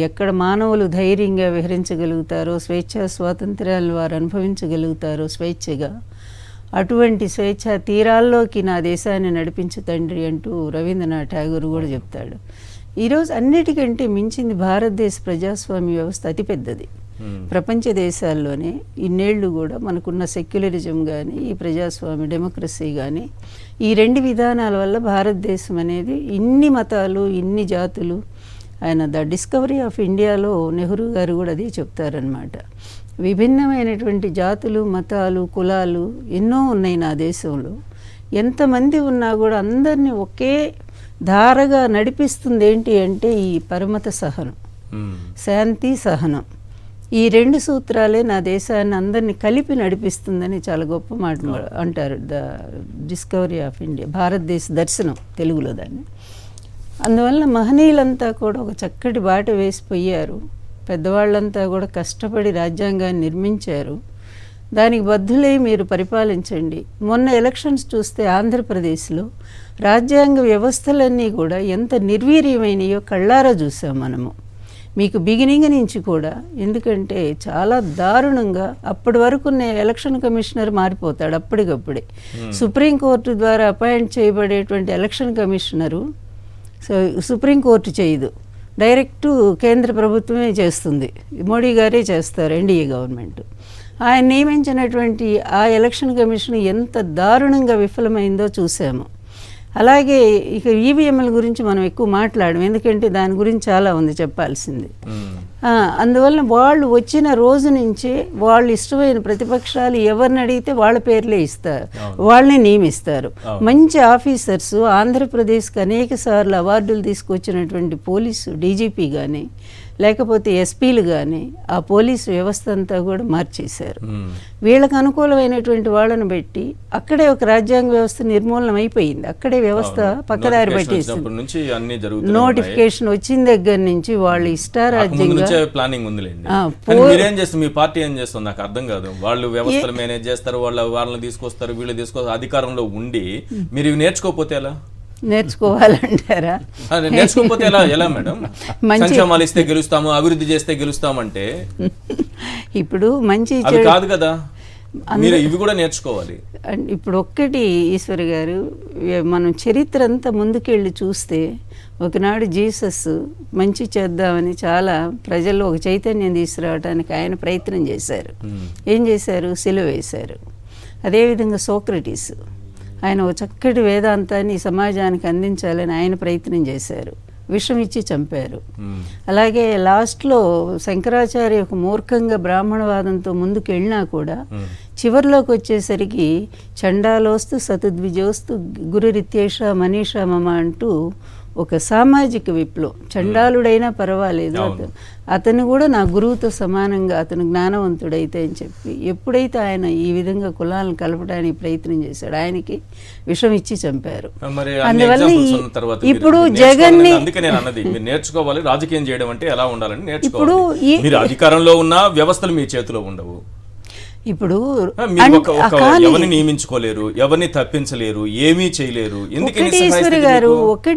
ఎక్కడ మానవులు ధైర్యంగా విహరించగలుగుతారో, స్వేచ్ఛా స్వాతంత్ర్యాలు వారు అనుభవించగలుగుతారో స్వేచ్ఛగా, అటువంటి స్వేచ్ఛా తీరాల్లోకి నా దేశాన్ని నడిపించు తండ్రి అంటూ రవీంద్రనాథ్ ఠాగూర్ కూడా చెప్తాడు. ఈరోజు అన్నిటికంటే మించింది భారతదేశ ప్రజాస్వామ్య వ్యవస్థ అతిపెద్దది. ప్రపంచ దేశాల్లోనే ఇన్నేళ్లు కూడా మనకున్న సెక్యులరిజం కానీ, ఈ ప్రజాస్వామ్య డెమోక్రసీ కానీ, ఈ రెండు విధానాల వల్ల భారతదేశం అనేది ఇన్ని మతాలు, ఇన్ని జాతులు, ఆయన ద డిస్కవరీ ఆఫ్ ఇండియాలో నెహ్రూ గారు కూడా అదే చెప్తారనమాట. విభిన్నమైనటువంటి జాతులు, మతాలు, కులాలు ఎన్నో ఉన్నాయి నా దేశంలో. ఎంతమంది ఉన్నా కూడా అందరినీ ఒకే ధారగా నడిపిస్తుంది ఏంటి అంటే ఈ పరమత సహనం, శాంతి సహనం. ఈ రెండు సూత్రాలే నా దేశాన్ని అందరినీ కలిపి నడిపిస్తుందని చాలా గొప్ప మాట అంటారు. ద డిస్కవరీ ఆఫ్ ఇండియా, భారతదేశ దర్శనం తెలుగులో దాన్ని. అందువల్ల మహనీయులంతా కూడా ఒక చక్కటి బాట వేసిపోయారు. పెద్దవాళ్ళంతా కూడా కష్టపడి రాజ్యాంగాన్ని నిర్మించారు. దానికి బద్ధులై మీరు పరిపాలించండి. మొన్న ఎలక్షన్స్ చూస్తే ఆంధ్రప్రదేశ్లో రాజ్యాంగ వ్యవస్థలన్నీ కూడా ఎంత నిర్వీర్యమైనయో కళ్ళారా చూసాం మనము. మీకు బిగినింగ్ నుంచి కూడా, ఎందుకంటే చాలా దారుణంగా అప్పటి వరకున్న ఎలక్షన్ కమిషనర్ మారిపోతాడు అప్పటికప్పుడే. సుప్రీంకోర్టు ద్వారా అపాయింట్ చేయబడేటువంటి ఎలక్షన్ కమిషనరు సుప్రీంకోర్టు చేయదు, డైరెక్టు కేంద్ర ప్రభుత్వమే చేస్తుంది, మోడీ గారే చేస్తారు, ఎన్డీఏ గవర్నమెంట్. ఆయన నియమించినటువంటి ఆ ఎలక్షన్ కమిషన్ ఎంత దారుణంగా విఫలమైందో చూసాము. అలాగే ఇక ఈవీఎంల గురించి మనం ఎక్కువ మాట్లాడము, ఎందుకంటే దాని గురించి చాలా ఉంది చెప్పాల్సింది. అందువల్ల వాళ్ళు వచ్చిన రోజు నుంచే వాళ్ళు ఇష్టమైన ప్రతిపక్షాలు ఎవరిని అడిగితే వాళ్ళ పేర్లే ఇస్తారు, వాళ్ళని నియమిస్తారు. మంచి ఆఫీసర్స్, ఆంధ్రప్రదేశ్కి అనేక సార్లు అవార్డులు తీసుకొచ్చినటువంటి పోలీసు డీజీపీ కానీ, లేకపోతే ఎస్పీలు కానీ ఆ పోలీసు వ్యవస్థ అంతా కూడా మార్చేశారు. వీళ్ళకు అనుకూలమైనటువంటి వాళ్ళని పెట్టి అక్కడే ఒక రాజ్యాంగ వ్యవస్థ నిర్మూలనం అయిపోయింది. అక్కడే వ్యవస్థ పక్కదారి పట్టేసింది. నోటిఫికేషన్ వచ్చిన దగ్గర నుంచి వాళ్ళు ఇష్టారాజ్యంగా ప్లానింగ్ ఉందిలేండి. మీరేం చేస్తారు, మీ పార్టీ ఏం చేస్తుంది నాకు అర్థం కాదు. వాళ్ళు వ్యవస్థలు మేనేజ్ చేస్తారు, వాళ్ళని తీసుకొస్తారు, వీళ్ళు తీసుకొస్తారు. అధికారంలో ఉండి మీరు ఇవి నేర్చుకోకపోతే ఎలా? నేర్చుకోవాలంటారా? నేర్చుకోకపోతే ఎలా మేడం? సంక్షేమాలు ఇస్తే గెలుస్తాము, అభివృద్ధి చేస్తే గెలుస్తామంటే ఇప్పుడు మంచి అది కాదు కదా, మీరు ఇవి కూడా నేర్చుకోవాలి. ఇప్పుడు ఒక్కటి ఈశ్వర్ గారు, మనం చరిత్ర అంతా ముందుకెళ్ళి చూస్తే ఒకనాడు జీసస్ మంచి చేద్దామని చాలా ప్రజల్లో ఒక చైతన్యం తీసుకురావడానికి ఆయన ప్రయత్నం చేశారు. ఏం చేశారు? సిలువ వేశారు. అదేవిధంగా సోక్రటీస్ ఆయన ఒక చక్కటి వేదాంతాన్ని సమాజానికి అందించాలని ఆయన ప్రయత్నం చేశారు. విషం ఇచ్చి చంపారు. అలాగే లాస్ట్లో శంకరాచార్య ఒక మూర్ఖంగా బ్రాహ్మణవాదంతో ముందుకు వెళ్ళినా కూడా చివరిలోకి వచ్చేసరికి చండాలోస్తు సతుద్విజోస్తు గురురిత్యేష మనీషా మమ అంటూ ఒక సామాజిక విప్లవం. చండాలుడైనా పర్వాలేదు, అతను కూడా నా గురువుతో సమానంగా అతను జ్ఞానవంతుడైతే అని చెప్పి ఎప్పుడైతే ఆయన ఈ విధంగా కులాలను కలపడానికి ప్రయత్నం చేశాడు, ఆయనకి విషం ఇచ్చి చంపారు. అందువల్ల ఇప్పుడు జగన్ నేర్చుకోవాలి. రాజకీయం చేయడం అంటే ఎలా ఉండాలని నేర్చుకోవాలి. మీరు అధికారంలో ఉన్న వ్యవస్థలు మీ చేతిలో ఉండవు. ఇప్పుడు ఎవరిని నియమించుకోలేరు, ఎవరిని తప్పించలేరు, ఏమీ చేయలేరు.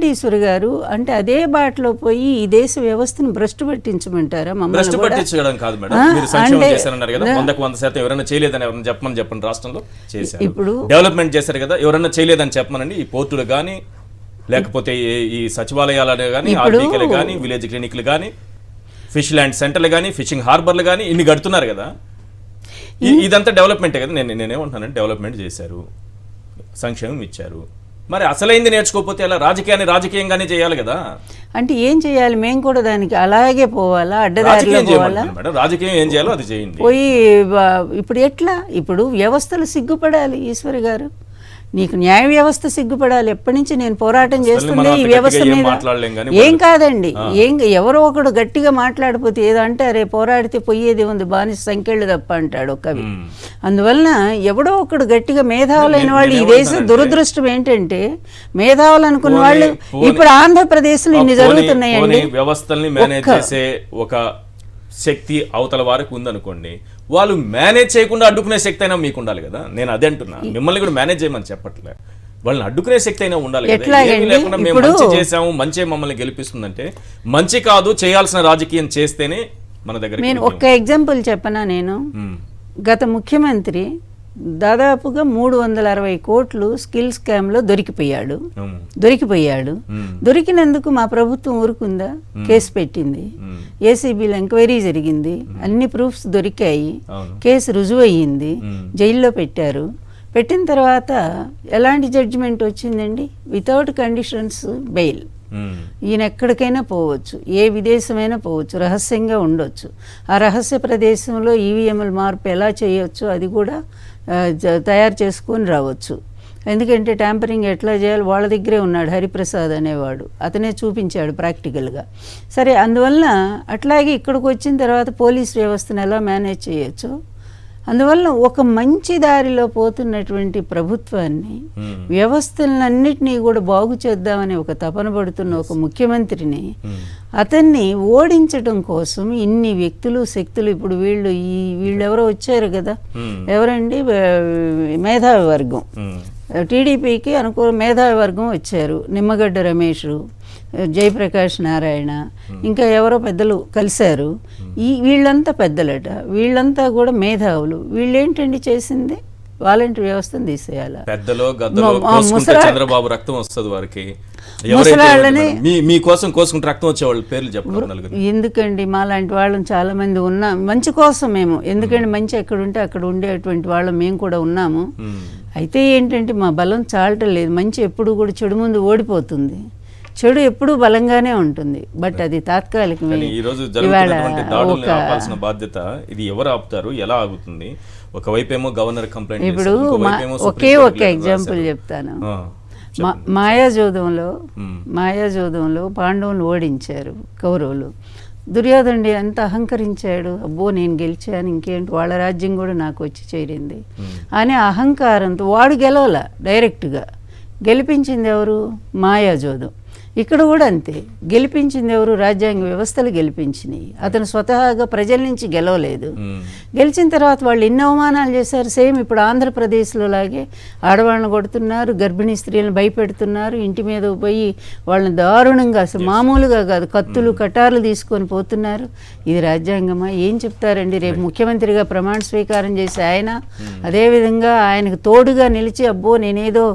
ఈశ్వర్ గారు అంటే అదే బాటలో పోయి ఈ దేశ వ్యవస్థను భ్రష్టు పట్టించమంటారా? భ్రష్టు పట్టించడం కాదు మేడం. మీరు సంక్షేమం చేశారన్నారు కదా, 100% ఎవరైనా చేయలేదని ఎవరైనా చెప్పండి. రాష్ట్రంలో చేశారు, ఇప్పుడు డెవలప్మెంట్ చేశారు కదా, ఎవరైనా చేయలేదని చెప్పమనండి. ఈ పోర్టులు కానీ, లేకపోతే ఈ సచివాలయాలు కానీ, ఆర్బీకేలు కానీ, విలేజ్ క్లినిక్లు కానీ, ఫిష్ ల్యాండ్ సెంటర్లు కానీ, ఫిషింగ్ హార్బర్లు కానీ ఇన్ని కడుతున్నారు కదా. ఇదంతా డెవలప్మెంటే కదా. నేనేమంటున్నానంటే డెవలప్మెంట్ చేశారు, సంక్షేమం ఇచ్చారు. మరి అసలైంది నేర్చుకోకపోతే ఎలా? రాజకీయాన్ని రాజకీయంగానే చేయాలి కదా. అంటే ఏం చేయాలి? మేము కూడా దానికి అలాగే పోవాలా? అడ్డదారిలో పోవాలా? మేడం రాజకీయం ఏం చేయాలో అది చేయండి. పోయి ఇప్పుడు ఎట్లా? ఇప్పుడు వ్యవస్థలు సిగ్గుపడాలి ఈశ్వర్ గారు. నీకు న్యాయ వ్యవస్థ సిగ్గుపడాలి. ఎప్పటి నుంచి నేను పోరాటం చేస్తుంది ఈ వ్యవస్థ మీద. ఏం కాదండి, ఎవరో ఒకడు గట్టిగా మాట్లాడిపోతే ఏదో అంటే అరే పోరాడితే పోయేది ఉంది, బానిస సంఖ్యలు తప్ప అంటాడు ఒక కవి. అందువలన ఎవడో ఒకడు గట్టిగా మేధావులైన వాళ్ళు, ఈ దేశ దురదృష్టం ఏంటంటే మేధావులు అనుకున్న వాళ్ళు ఇప్పుడు ఆంధ్రప్రదేశ్లో ఇన్ని జరుగుతున్నాయండి. వ్యవస్థల్ని మేనేజ్ చేసే ఒక శక్తి అవతల వారికి ఉందనుకోండి, వాళ్ళు మేనేజ్ చేయకుండా అడ్డుకునే శక్తి అయినా మీకు ఉండాలి కదా. నేను అదే అంటున్నా, మిమ్మల్ని కూడా మేనేజ్ చేయమని చెప్పట్లే, వాళ్ళని అడ్డుకునే శక్తి అయినా ఉండాలి కదా. లేకుండా మేము మంచి చేసాము, మంచి మమ్మల్ని గెలిపిస్తుందంటే మంచి కాదు, చేయాల్సిన రాజకీయం చేస్తేనే మన దగ్గర. నేను ఒక్క ఎగ్జాంపుల్ చెప్పనా? నేను గత ముఖ్యమంత్రి దాదాపుగా 360 కోట్లు స్కిల్ స్కామ్ లో దొరికిపోయాడు. దొరికినందుకు మా ప్రభుత్వం ఊరుకుందా? కేసు పెట్టింది, ఏసీబీలో ఎంక్వైరీ జరిగింది, అన్ని ప్రూఫ్స్ దొరికాయి, కేసు రుజువు అయ్యింది, జైల్లో పెట్టారు. పెట్టిన తర్వాత ఎలాంటి జడ్జిమెంట్ వచ్చిందండి? Without conditions bail. ఈయన ఎక్కడికైనా పోవచ్చు, ఏ విదేశమైనా పోవచ్చు, రహస్యంగా ఉండొచ్చు. ఆ రహస్య ప్రదేశంలో ఈవీఎంల మార్పు ఎలా చేయొచ్చు అది కూడా తయారు చేసుకొని రావచ్చు. ఎందుకంటే ట్యాంపరింగ్ ఎట్లా చేయాలి వాళ్ళ దగ్గరే ఉన్నాడు హరిప్రసాద్ అనేవాడు, అతనే చూపించాడు ప్రాక్టికల్గా. సరే, అందువల్ల అట్లాగే ఇక్కడికి వచ్చిన తర్వాత పోలీస్ వ్యవస్థను ఎలా మేనేజ్ చేయొచ్చు. అందువల్ల ఒక మంచి దారిలో పోతున్నటువంటి ప్రభుత్వాన్ని, వ్యవస్థలన్నింటినీ కూడా బాగు చేద్దామని ఒక తపన పడుతున్న ఒక ముఖ్యమంత్రిని, అతన్ని ఓడించడం కోసం ఇన్ని వ్యక్తులు శక్తులు. ఇప్పుడు వీళ్ళెవరో వచ్చారు కదా, ఎవరండి? మేధావి వర్గం, టీడీపీకి అనుకూల మేధావి వర్గం వచ్చారు. నిమ్మగడ్డ రమేష్, జయప్రకాష్ నారాయణ, ఇంకా ఎవరో పెద్దలు కలిశారు. వీళ్ళంతా పెద్దలట, వీళ్ళంతా కూడా మేధావులు. వీళ్ళేంటండి చేసింది? వాలంటీర్ వ్యవస్థను తీసేయాలి. చంద్రబాబు రక్తం వస్తుంది వారికి, మీకోసం కోసుకుంటే రక్తం వచ్చేవాళ్ళు పేర్లు చెప్పండి. ఎందుకండి? మా లాంటి వాళ్ళం చాలా మంది ఉన్నాం మంచి కోసం మేము. ఎందుకంటే మంచి ఎక్కడుంటే అక్కడ ఉండేటువంటి వాళ్ళం మేము కూడా ఉన్నాము. అయితే ఏంటంటే మా బలం చాలటం లేదు. మంచి ఎప్పుడు కూడా చెడు ముందు ఓడిపోతుంది, చెడు ఎప్పుడూ బలంగానే ఉంటుంది. బట్ అది తాత్కాలికమే. బాధ్యత ఇది ఎవరు ఆపుతారు, ఎలా ఆగుతుంది? ఒకవైపు ఏమో గవర్నర్ కంప్లైంట్. ఇప్పుడు ఒకే ఒక ఎగ్జాంపుల్ చెప్తాను. మాయాజోదంలో పాండవులు ఓడించారు కౌరవులు. దుర్యోధనుడు ఎంత అహంకరించాడు, అబ్బో నేను గెలిచాను ఇంకేంటి వాళ్ళ రాజ్యం కూడా నాకు వచ్చి చేరింది అనే అహంకారంతో వాడు గెలవల, డైరెక్ట్గా గెలిపించింది ఎవరు? మాయాజోదం. ఇక్కడ కూడా అంతే, గెలిపించింది ఎవరు? రాజ్యాంగ వ్యవస్థలు గెలిపించినాయి. అతను స్వతహాగా ప్రజల నుంచి గెలవలేదు. గెలిచిన తర్వాత వాళ్ళు ఎన్ని అవమానాలు చేశారు. సేమ్ ఇప్పుడు ఆంధ్రప్రదేశ్లో లాగే ఆడవాళ్ళని కొడుతున్నారు, గర్భిణీ స్త్రీలను భయపెడుతున్నారు, ఇంటి మీద పోయి వాళ్ళని దారుణంగా, అసలు మామూలుగా కాదు, కత్తులు కటార్లు తీసుకొని పోతున్నారు. ఇది రాజ్యాంగమా? ఏం చెప్తారండి? రేపు ముఖ్యమంత్రిగా ప్రమాణ స్వీకారం చేసి ఆయన అదేవిధంగా ఆయనకు తోడుగా నిలిచి అబ్బో నేనేదో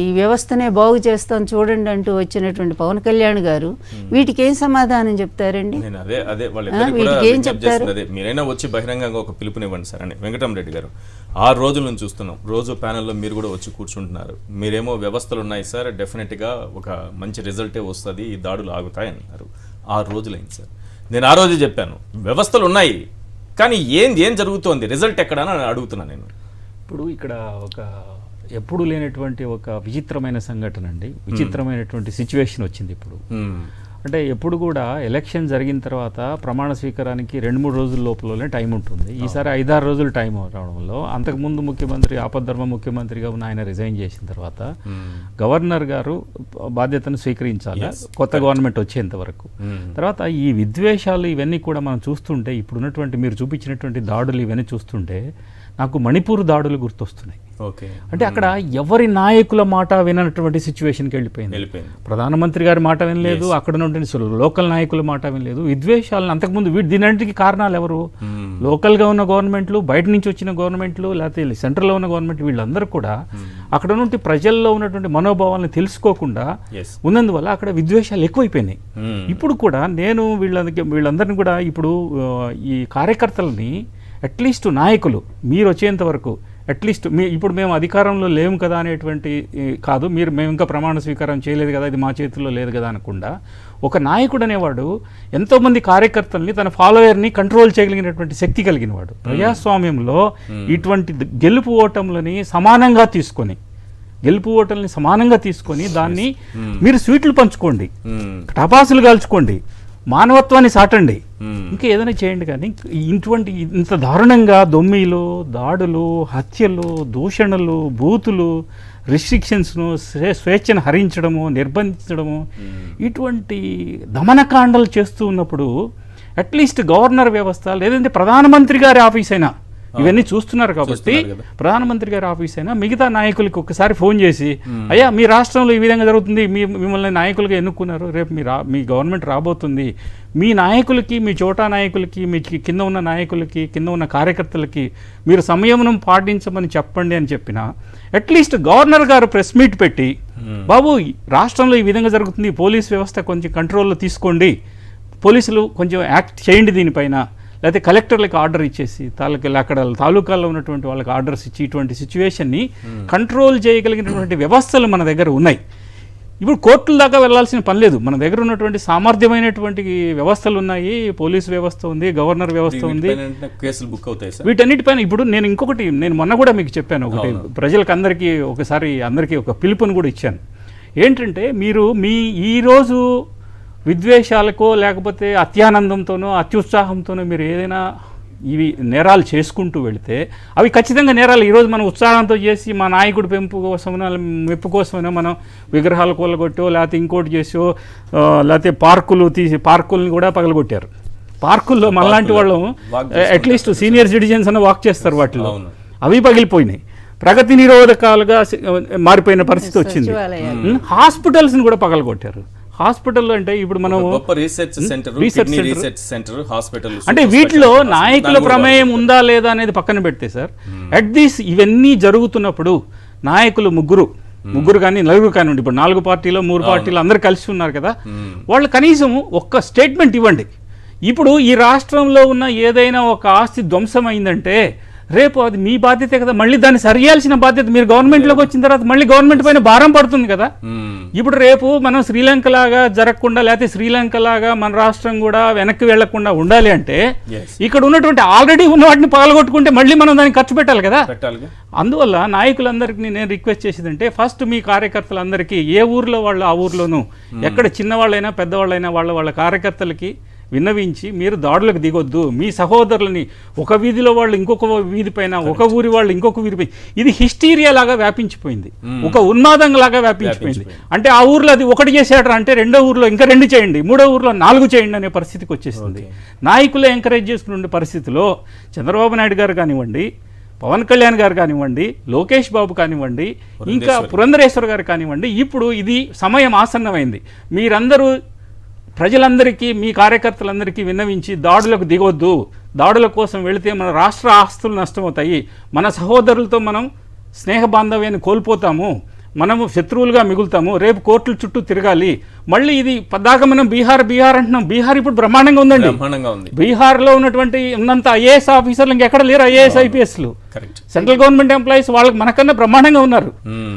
ఈ వ్యవస్థనే బాగు చేస్తాను చూడండి అంటూ వచ్చినటువంటి పవన్ కళ్యాణ్ గారు వీటికి ఏం సమాధానం చెప్తారండి? వీటికి ఏం చెప్తారు? మీరైనా వచ్చి బహిరంగంగా ఒక పిలుపునివ్వండి సార్ అని. వెంకటరామరెడ్డి గారు 6 రోజుల నుంచి చూస్తున్నాం, రోజు ప్యానెల్లో మీరు కూడా వచ్చి కూర్చుంటున్నారు. మీరేమో వ్యవస్థలు ఉన్నాయి సార్, డెఫినెట్గా ఒక మంచి రిజల్టే వస్తుంది, ఈ దాడులు ఆగుతాయి అన్నారు. 6 రోజులైంది సార్. నేను ఆ రోజు చెప్పాను వ్యవస్థలు ఉన్నాయి కానీ ఏం జరుగుతోంది, రిజల్ట్ ఎక్కడ అని అడుగుతున్నాను నేను. ఇప్పుడు ఇక్కడ ఒక ఎప్పుడు లేనటువంటి ఒక విచిత్రమైన సంఘటన అండి, విచిత్రమైనటువంటి సిచ్యువేషన్ వచ్చింది ఇప్పుడు. అంటే ఎప్పుడు కూడా ఎలక్షన్ జరిగిన తర్వాత ప్రమాణ స్వీకారానికి 2-3 రోజుల లోపలనే టైం ఉంటుంది. ఈసారి 5-6 రోజులు టైం రావడంలో అంతకుముందు ముఖ్యమంత్రి ఆపద్ధర్మ ముఖ్యమంత్రిగా ఉన్న ఆయన రిజైన్ చేసిన తర్వాత గవర్నర్ గారు బాధ్యతను స్వీకరించాలి కొత్త గవర్నమెంట్ వచ్చేంత వరకు. తర్వాత ఈ విద్వేషాలు ఇవన్నీ కూడా మనం చూస్తుంటే, ఇప్పుడున్నటువంటి మీరు చూపించినటువంటి దాడులు ఇవన్నీ చూస్తుంటే నాకు మణిపూర్ దాడులు గుర్తొస్తున్నాయి. అంటే అక్కడ ఎవరి నాయకుల మాట వినటువంటి సిచ్యువేషన్కి వెళ్ళిపోయింది. ప్రధానమంత్రి గారి మాట వినలేదు, అక్కడ ఉన్నటువంటి లోకల్ నాయకుల మాట వినలేదు. విద్వేషాలను అంతకుముందు దీనంటికి కారణాలు ఎవరు? లోకల్గా ఉన్న గవర్నమెంట్లు, బయట నుంచి వచ్చిన గవర్నమెంట్లు, లేకపోతే సెంట్రల్లో ఉన్న గవర్నమెంట్, వీళ్ళందరూ కూడా అక్కడ నుండి ప్రజల్లో ఉన్నటువంటి మనోభావాలను తెలుసుకోకుండా ఉన్నందువల్ల అక్కడ విద్వేషాలు ఎక్కువైపోయినాయి. ఇప్పుడు కూడా నేను వీళ్ళందరినీ కూడా ఇప్పుడు ఈ కార్యకర్తలని అట్లీస్ట్ నాయకులు మీరు వచ్చేంత వరకు అట్లీస్ట్ ఇప్పుడు మేము అధికారంలో లేము కదా అనేటువంటి కాదు, మేము ఇంకా ప్రమాణ స్వీకారం చేయలేదు కదా, ఇది మా చేతుల్లో లేదు కదా అనకుండా ఒక నాయకుడు అనేవాడు ఎంతోమంది కార్యకర్తల్ని తన ఫాలోయర్ని కంట్రోల్ చేయగలిగినటువంటి శక్తి కలిగిన వాడు. ప్రజాస్వామ్యంలో ఇటువంటి గెలుపు ఓటములని సమానంగా తీసుకొని దాన్ని మీరు స్వీట్లు పంచుకోండి, టపాసులు కాల్చుకోండి, మానవత్వాన్ని సాటండి, ఇంకా ఏదైనా చేయండి. కానీ ఇటువంటి ఇంత దారుణంగా దొమ్మిలు, దాడులు, హత్యలు, దూషణలు, బూతులు, రిస్ట్రిక్షన్స్ను, స్వేచ్ఛను హరించడము, నిర్బంధించడము, ఇటువంటి దమనకాండలు చేస్తూ ఉన్నప్పుడు అట్లీస్ట్ గవర్నర్ వ్యవస్థ లేదంటే ప్రధానమంత్రి గారి ఆఫీస్ అయినా ఇవన్నీ చూస్తున్నారు కాబట్టి ప్రధానమంత్రి గారి ఆఫీస్ అయినా మిగతా నాయకులకి ఒక్కసారి ఫోన్ చేసి అయ్యా మీ రాష్ట్రంలో ఈ విధంగా జరుగుతుంది, మిమ్మల్ని నాయకులుగా ఎన్నుకున్నారు, రేపు మీ గవర్నమెంట్ రాబోతుంది, మీ నాయకులకి, మీ చోటా నాయకులకి, మీ కింద ఉన్న నాయకులకి, కింద ఉన్న కార్యకర్తలకి మీరు సంయమనం పాటించమని చెప్పండి అని చెప్పినా అట్లీస్ట్ గవర్నర్ గారు ప్రెస్ మీట్ పెట్టి బాబు రాష్ట్రంలో ఈ విధంగా జరుగుతుంది, పోలీస్ వ్యవస్థ కొంచెం కంట్రోల్లో తీసుకోండి, పోలీసులు కొంచెం యాక్ట్ చేయండి దీనిపైన, లేకపోతే కలెక్టర్లకు ఆర్డర్ ఇచ్చేసి అక్కడ తాలూకాల్లో ఉన్నటువంటి వాళ్ళకి ఆర్డర్స్ ఇచ్చి ఇటువంటి సిచ్యువేషన్ని కంట్రోల్ చేయగలిగినటువంటి వ్యవస్థలు మన దగ్గర ఉన్నాయి. ఇప్పుడు కోర్టుల దాకా వెళ్లాల్సిన పని లేదు, మన దగ్గర ఉన్నటువంటి సామర్థ్యమైనటువంటి వ్యవస్థలు ఉన్నాయి, పోలీసు వ్యవస్థ ఉంది, గవర్నర్ వ్యవస్థ ఉంది, వీటన్నిటిపైన. ఇప్పుడు నేను మొన్న కూడా మీకు చెప్పాను ఒకటి, ప్రజలకు అందరికీ ఒక పిలుపుని కూడా ఇచ్చాను. ఏంటంటే మీరు ఈరోజు విద్వేషాలకో లేకపోతే అత్యానందంతోనో అత్యుత్సాహంతోనో మీరు ఏదైనా ఇవి నేరాలు చేసుకుంటూ వెళితే అవి ఖచ్చితంగా నేరాలు. ఈరోజు మనం ఉత్సాహంతో చేసి మా నాయకుడు మెప్పు కోసమైనా మనం విగ్రహాలు కూలగొట్టో లేకపోతే ఇంకోటి చేసో లేకపోతే పార్కుల్ని కూడా పగలగొట్టారు. పార్కుల్లో మనలాంటి వాళ్ళు అట్లీస్ట్ సీనియర్ సిటిజన్స్ అన్న వాక్ చేస్తారు, వాటిలో అవి పగిలిపోయినాయి, ప్రగతి నిరోధకాలుగా మారిపోయిన పరిస్థితి వచ్చింది. హాస్పిటల్స్ని కూడా పగలగొట్టారు. హాస్పిటల్ అంటే ఇప్పుడు మనం రీసెర్చ్ సెంటర్ హాస్పిటల్ అంటే వీటిలో నాయకుల ప్రమేయం ఉందా లేదా అనేది పక్కన పెడితే సార్, ఇవన్నీ జరుగుతున్నప్పుడు నాయకులు ముగ్గురు కానీ నలుగురు కానివ్వండి, ఇప్పుడు 4 పార్టీలు 3 పార్టీలు అందరు కలిసి ఉన్నారు కదా, వాళ్ళు కనీసం ఒక్క స్టేట్మెంట్ ఇవ్వండి. ఇప్పుడు ఈ రాష్ట్రంలో ఉన్న ఏదైనా ఒక ఆస్తి ధ్వంసం అయిందంటే రేపు అది మీ బాధ్యతే కదా, మళ్ళీ దాన్ని సరియాల్సిన బాధ్యత మీరు గవర్నమెంట్లోకి వచ్చిన తర్వాత మళ్ళీ గవర్నమెంట్ పైన భారం పడుతుంది కదా. ఇప్పుడు రేపు మనం శ్రీలంక లాగా జరగకుండా లేకపోతే శ్రీలంక లాగా మన రాష్ట్రం కూడా వెనక్కి వెళ్లకుండా ఉండాలి అంటే ఇక్కడ ఉన్నటువంటి ఆల్రెడీ ఉన్న వాటిని పగలగొట్టుకుంటే మళ్ళీ మనం దాన్ని ఖర్చు పెట్టాలి కదా. అందువల్ల నాయకులందరికీ నేను రిక్వెస్ట్ చేసేదంటే ఫస్ట్ మీ కార్యకర్తలందరికీ ఏ ఊర్లో వాళ్ళు ఆ ఊర్లోనూ ఎక్కడ చిన్నవాళ్ళైనా పెద్దవాళ్ళైనా వాళ్ళ కార్యకర్తలకి విన్నవించి మీరు దాడులకు దిగొద్దు, మీ సహోదరులని ఒక వీధిలో వాళ్ళు ఇంకొక వీధి పైన, ఒక ఊరి వాళ్ళు ఇంకొక వీధి పైన, ఇది హిస్టీరియా లాగా వ్యాపించిపోయింది, ఒక ఉన్మాదం లాగా వ్యాపించిపోయింది. అంటే ఆ ఊర్లో అది ఒకటి చేశాడు అంటే రెండో ఊర్లో ఇంకా 2 చేయండి, మూడో ఊర్లో 4 చేయండి అనే పరిస్థితికి వచ్చేసింది. నాయకులే ఎంకరేజ్ చేసుకునే పరిస్థితిలో చంద్రబాబు నాయుడు గారు కానివ్వండి, పవన్ కళ్యాణ్ గారు కానివ్వండి, లోకేష్ బాబు కానివ్వండి, ఇంకా పురంధరేశ్వర్ గారు కానివ్వండి, ఇప్పుడు ఇది సమయం ఆసన్నమైంది. మీరందరూ ప్రజలందరికీ, మీ కార్యకర్తలందరికీ విన్నవించి దాడులకు దిగొద్దు, దాడుల కోసం వెళితే మన రాష్ట్ర ఆస్తులు నష్టమవుతాయి, మన సహోదరులతో మనం స్నేహ బాంధవ్యాన్ని కోల్పోతాము, మనము శత్రువులుగా మిగులుతాము, రేపు కోర్టుల చుట్టూ తిరగాలి. మళ్ళీ ఇది పద్దాక మనం బీహార్ అంటున్నాం, బీహార్ ఇప్పుడు బ్రహ్మాండంగా ఉందండి. బీహార్లో ఉన్నంత ఐఏఎస్ ఆఫీసర్లు ఇంకెక్కడ లేరు, ఐఏఎస్ ఐపీఎస్లు, సెంట్రల్ గవర్నమెంట్ ఎంప్లాయీస్ వాళ్ళకి మనకన్నా బ్రహ్మాండంగా ఉన్నారు.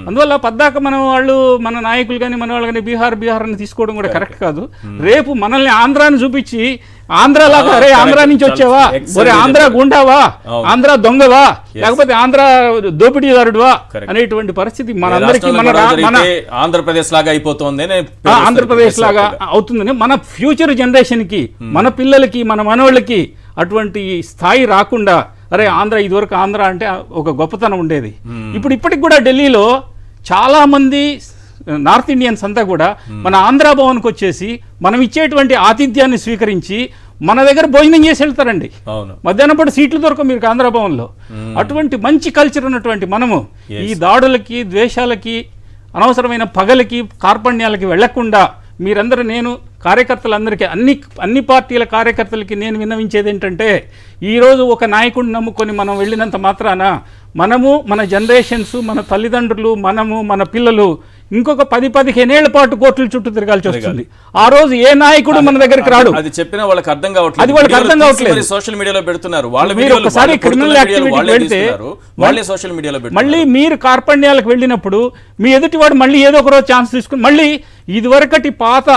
అందువల్ల పద్దాక మన నాయకులు కానీ మన వాళ్ళు కానీ బీహార్ అని తీసుకోవడం కూడా కరెక్ట్ కాదు. రేపు మనల్ని ఆంధ్రాని చూపించి ఆంధ్రాలాగా, అరే ఆంధ్రా నుంచి వచ్చావా, ఒరే ఆంధ్ర గుండావా, ఆంధ్ర దొంగవా, లేకపోతే ఆంధ్ర దోపిడీదారుడువా అనేటువంటి పరిస్థితి మనందరికీ మన ఆంధ్రప్రదేశ్ లాగా అయిపోతుంది, ఆంధ్రప్రదేశ్ లాగా అవుతుందని మన ఫ్యూచర్ జనరేషన్ కి, మన పిల్లలకి, మన మనవాళ్ళకి అటువంటి స్థాయి రాకుండా, అరే ఆంధ్ర ఇదివరకు ఆంధ్ర అంటే ఒక గొప్పతనం ఉండేది. ఇప్పటికి కూడా ఢిల్లీలో చాలా మంది నార్త్ ఇండియన్స్ అంతా కూడా మన ఆంధ్ర భవన్కి వచ్చేసి మనం ఇచ్చేటువంటి ఆతిథ్యాన్ని స్వీకరించి మన దగ్గర భోజనం చేసి వెళ్తారండి. మధ్యాహ్నం పూట సీట్లు దొరకవు మీకు ఆంధ్ర భవన్లో. అటువంటి మంచి కల్చర్ ఉన్నటువంటి మనము ఈ దాడులకి, ద్వేషాలకి, అనవసరమైన పగలకి, కార్పణ్యాలకి వెళ్లకుండా మీరందరూ, నేను కార్యకర్తలందరికీ, అన్ని పార్టీల కార్యకర్తలకి నేను విన్నవించేది ఏంటంటే, ఈరోజు ఒక నాయకుడిని నమ్ముకొని మనం వెళ్ళినంత మాత్రాన మనము, మన జనరేషన్స్, మన తల్లిదండ్రులు, మనము, మన పిల్లలు ఇంకొక 10-15 ఏళ్ల పాటు కోర్టుల చుట్టూ తిరగాల్సి వస్తుంది. ఆ రోజు ఏ నాయకుడు మన దగ్గరికి రాడు. అది చెప్పినా వాళ్ళకి అర్థం కావట్లేదు, అది వాళ్ళకి అర్థం కావట్లేదు. సోషల్ మీడియాలో పెడుతున్నారు, మీరు ఒకసారి క్రిమినల్ యాక్టివిటీ వెళ్తే సోషల్ మీడియాలో మళ్ళీ మీరు కార్పణ్యాలకు వెళ్ళినప్పుడు మీ ఎదుటివాడు మళ్ళీ ఏదో ఒక రోజు ఛాన్స్ తీసుకుని మళ్ళీ ఇదివరకటి పాత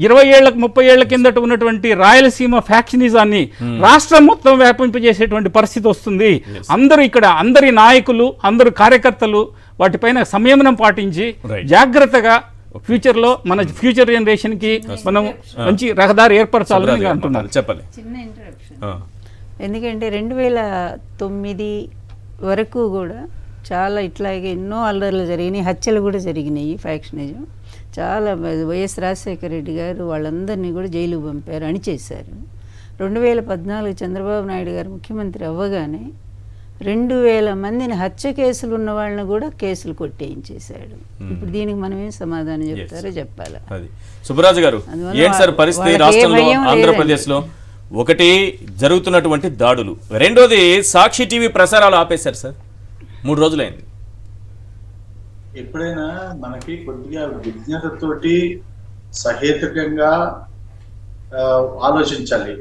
20 ఏళ్లకు 30 ఏళ్ల కిందట ఉన్నటువంటి రాయలసీమ ఫ్యాక్షనిజాన్ని రాష్ట్రం మొత్తం వ్యాపింపజేసేటువంటి పరిస్థితి వస్తుంది. అందరి నాయకులు, అందరు కార్యకర్తలు వాటిపైన సంయమనం పాటించి జాగ్రత్తగా ఫ్యూచర్లో మన ఫ్యూచర్ జనరేషన్ కి మనం మంచి రహదారి ఏర్పరచాలని అంటున్నారు. చెప్పాలి. చిన్న ఇంట్రడక్షన్. ఎందుకంటే 2009 వరకు కూడా చాలా ఇట్లాగే ఎన్నో అల్లర్లు జరిగినాయి, హత్యలు కూడా జరిగినాయి. ఫ్యాక్షనిజం చాలా, వైఎస్ రాజశేఖర రెడ్డి గారు వాళ్ళందరినీ కూడా జైలుకు పంపారు, అణిచేశారు. 2014 చంద్రబాబు నాయుడు గారు ముఖ్యమంత్రి అవ్వగానే 2000 మందిని హత్య కేసులు ఉన్న వాళ్ళని కూడా కేసులు కొట్టేయించేశాడు. ఇప్పుడు దీనికి మనం ఏం సమాధానం చెప్తారో చెప్పాలి. సుబ్బరాజు గారు, ఏంటి సార్ పరిస్థితి రాష్ట్రంలో, ఆంధ్రప్రదేశ్లో? ఒకటి జరుగుతున్నటువంటి దాడులు, రెండోది సాక్షి టీవీ ప్రసారాలు ఆపేశారు సార్, 3 రోజులైంది. ఎప్పుడైనా మనకి కొద్దిగా విజ్ఞతతోటి సహేతుకంగా ఆలోచించాలి,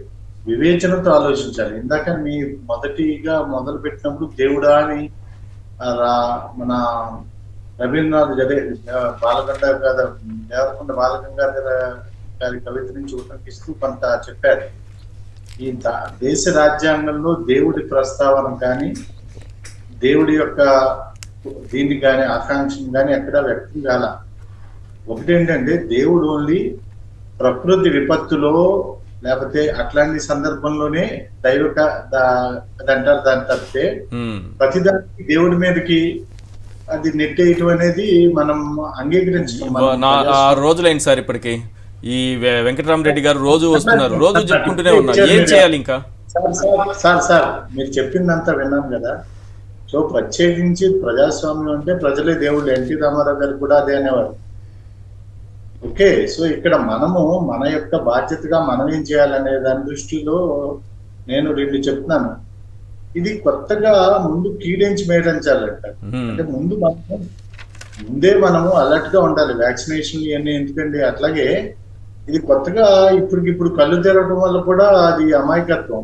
వివేచనతో ఆలోచించాలి. ఇందాక మీ మొదలు పెట్టినప్పుడు దేవుడా అని మన రవీంద్రనాథ్ దేవరకొండ బాలగంగాధర గారి కవిత నుంచి ఉటంకిస్తూ కొంత చెప్పారు. ఈ దేశ రాజ్యాంగంలో దేవుడి ప్రస్తావన కానీ, దేవుడి యొక్క దీన్ని కానీ, ఆకాంక్షను కానీ ఎక్కడా వ్యక్తం కాల. ఒకటేంటంటే దేవుడు ఓన్లీ ప్రకృతి విపత్తులో లేకపోతే అట్లాంటి సందర్భంలోనే అదంటారు. దాని తప్పితే ప్రతిదానికి దేవుడి మీదకి అది నెట్టేయటం అనేది మనం అంగీకరించడం. రోజులైంది సార్ ఇప్పటికి. ఈ వెంకటరామరెడ్డి గారు రోజు వస్తున్నారు, రోజు చెప్పుకుంటూనే ఉన్నారు, ఏం చేయాలి ఇంకా? సార్ మీరు చెప్పిందంతా విన్నాం కదా. సో ప్రత్యేకించి ప్రజాస్వామ్యం అంటే ప్రజలే దేవుళ్ళు. ఎన్టీ రామారావు గారు కూడా అదే అనేవారు. ఓకే, సో ఇక్కడ మనము మన యొక్క బాధ్యతగా మనం ఏం చేయాలనే దాని దృష్టిలో నేను 2 చెప్తున్నాను. ఇది కొత్తగా ముందు కీడించి మేడించాలంట. అంటే ముందే మనము అలర్ట్ గా ఉండాలి. వ్యాక్సినేషన్ ఇవన్నీ ఎందుకండి. అట్లాగే ఇది కొత్తగా ఇప్పటికిప్పుడు కళ్ళు తెరవడం వల్ల కూడా అది అమాయకత్వం.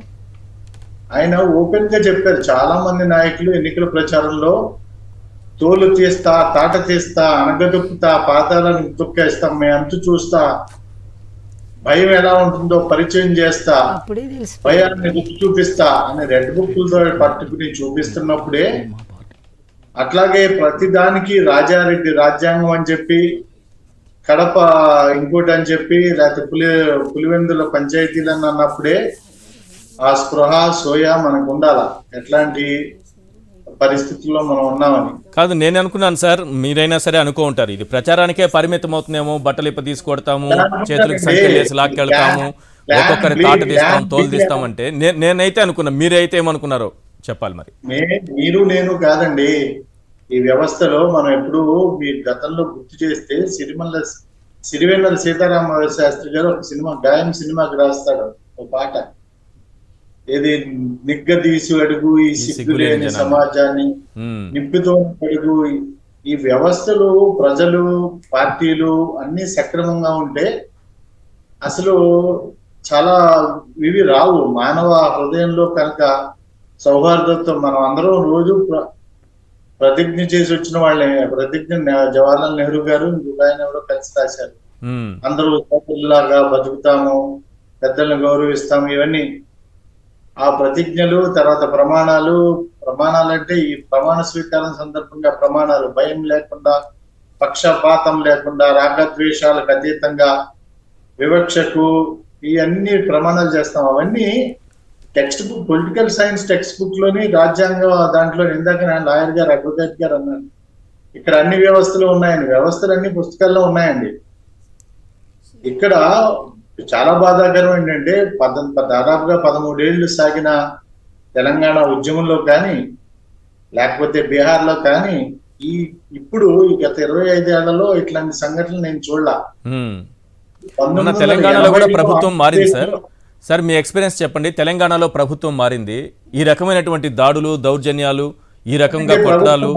ఆయన ఓపెన్ గా చెప్పారు, చాలా మంది నాయకులు ఎన్నికల ప్రచారంలో తోలు తీస్తా, తాట తీస్తా, అనగదొక్కుతా, పాతాలను తొక్కేస్తాం, మేము అంతు చూస్తా, భయం ఎలా ఉంటుందో పరిచయం చేస్తా, భయాన్ని రుచి చూపిస్తా అని రెడ్ బుక్లతో పట్టుకుని చూపిస్తున్నప్పుడే, అట్లాగే ప్రతిదానికి రాజారెడ్డి రాజ్యాంగం అని చెప్పి కడప ఇంకోటి అని చెప్పి లేకపోతే పులివెందుల పంచాయతీలని అన్నప్పుడే ఆ స్పృహ సోయ మనకు ఉండాలా ఎట్లాంటి పరిస్థితుల్లో మనం ఉన్నామని. కాదు, నేను అనుకున్నాను సార్, మీరైనా సరే అనుకో ఉంటారు ఇది ప్రచారానికే పరిమితం అవుతుందేమో, బట్టలు ఇప్ప తీసుకొడతాము, చేతులకు సంఖ్యలు వేసి లాక్కెళ్తాము, ఒక్కొక్కరి తాట తీస్తాం, తోలు తీస్తామంటే నేనైతే అనుకున్నా. మీరైతే ఏమనుకున్నారో చెప్పాలి మరి. మీరు నేను కాదండి, ఈ వ్యవస్థలో మనం ఎప్పుడు మీ గతంలో గుర్తు చేస్తే సిరివెన్నెల సీతారామ శాస్త్రి గారు ఒక సినిమా గాయం సినిమాకి రాస్తాడు ఒక పాట, ఏది నిగ్గదీసు అడుగు ఈ సిగ్గులేని సమాజాన్ని నింపుతో అడుగు. ఈ వ్యవస్థలు, ప్రజలు, పార్టీలు అన్ని సక్రమంగా ఉంటే అసలు చాలా ఇవి రావు. మానవ హృదయంలో కనుక సౌహార్దత్వం, మనం అందరం రోజు ప్రతిజ్ఞ చేసి వచ్చిన వాళ్ళే. ప్రతిజ్ఞ జవహర్లాల్ నెహ్రూ గారు ఇంకొక ఆయన ఎవరో కలిసి రాశారు. అందరూ సోదరులాగా బతుకుతాము, పెద్దలను గౌరవిస్తాము, ఇవన్నీ ఆ ప్రతిజ్ఞలు. తర్వాత ప్రమాణాలు అంటే ఈ ప్రమాణ స్వీకారం సందర్భంగా ప్రమాణాలు భయం లేకుండా, పక్షపాతం లేకుండా, రాగద్వేషాలకు అతీతంగా, వివక్షకు ఈ అన్ని ప్రమాణాలు చేస్తాం. అవన్నీ text book, political science text book లోని, రాజ్యాంగ దాంట్లో ఇందాక నేను లాయర్ గారు, అడ్వకేట్ గారు అన్నాను, ఇక్కడ అన్ని వ్యవస్థలు ఉన్నాయండి. వ్యవస్థలు అన్ని పుస్తకాల్లో ఉన్నాయండి. ఇక్కడ చాలా బాధాకరం ఏంటంటే దాదాపుగా 13 ఏళ్లు సాగిన తెలంగాణ ఉద్యమంలో కానీ, లేకపోతే బీహార్లో కానీ, ఇప్పుడు గత 25 ఏళ్లలో ఇట్లాంటి సంఘటనలు నేను చూడలా. తెలంగాణలో కూడా ప్రభుత్వం మారింది సార్. సార్ మీ ఎక్స్పీరియన్స్ చెప్పండి. తెలంగాణలో ప్రభుత్వం మారింది, ఈ రకమైనటువంటి దాడులు, దౌర్జన్యాలు, ఈ రకంగా కొట్టడాలు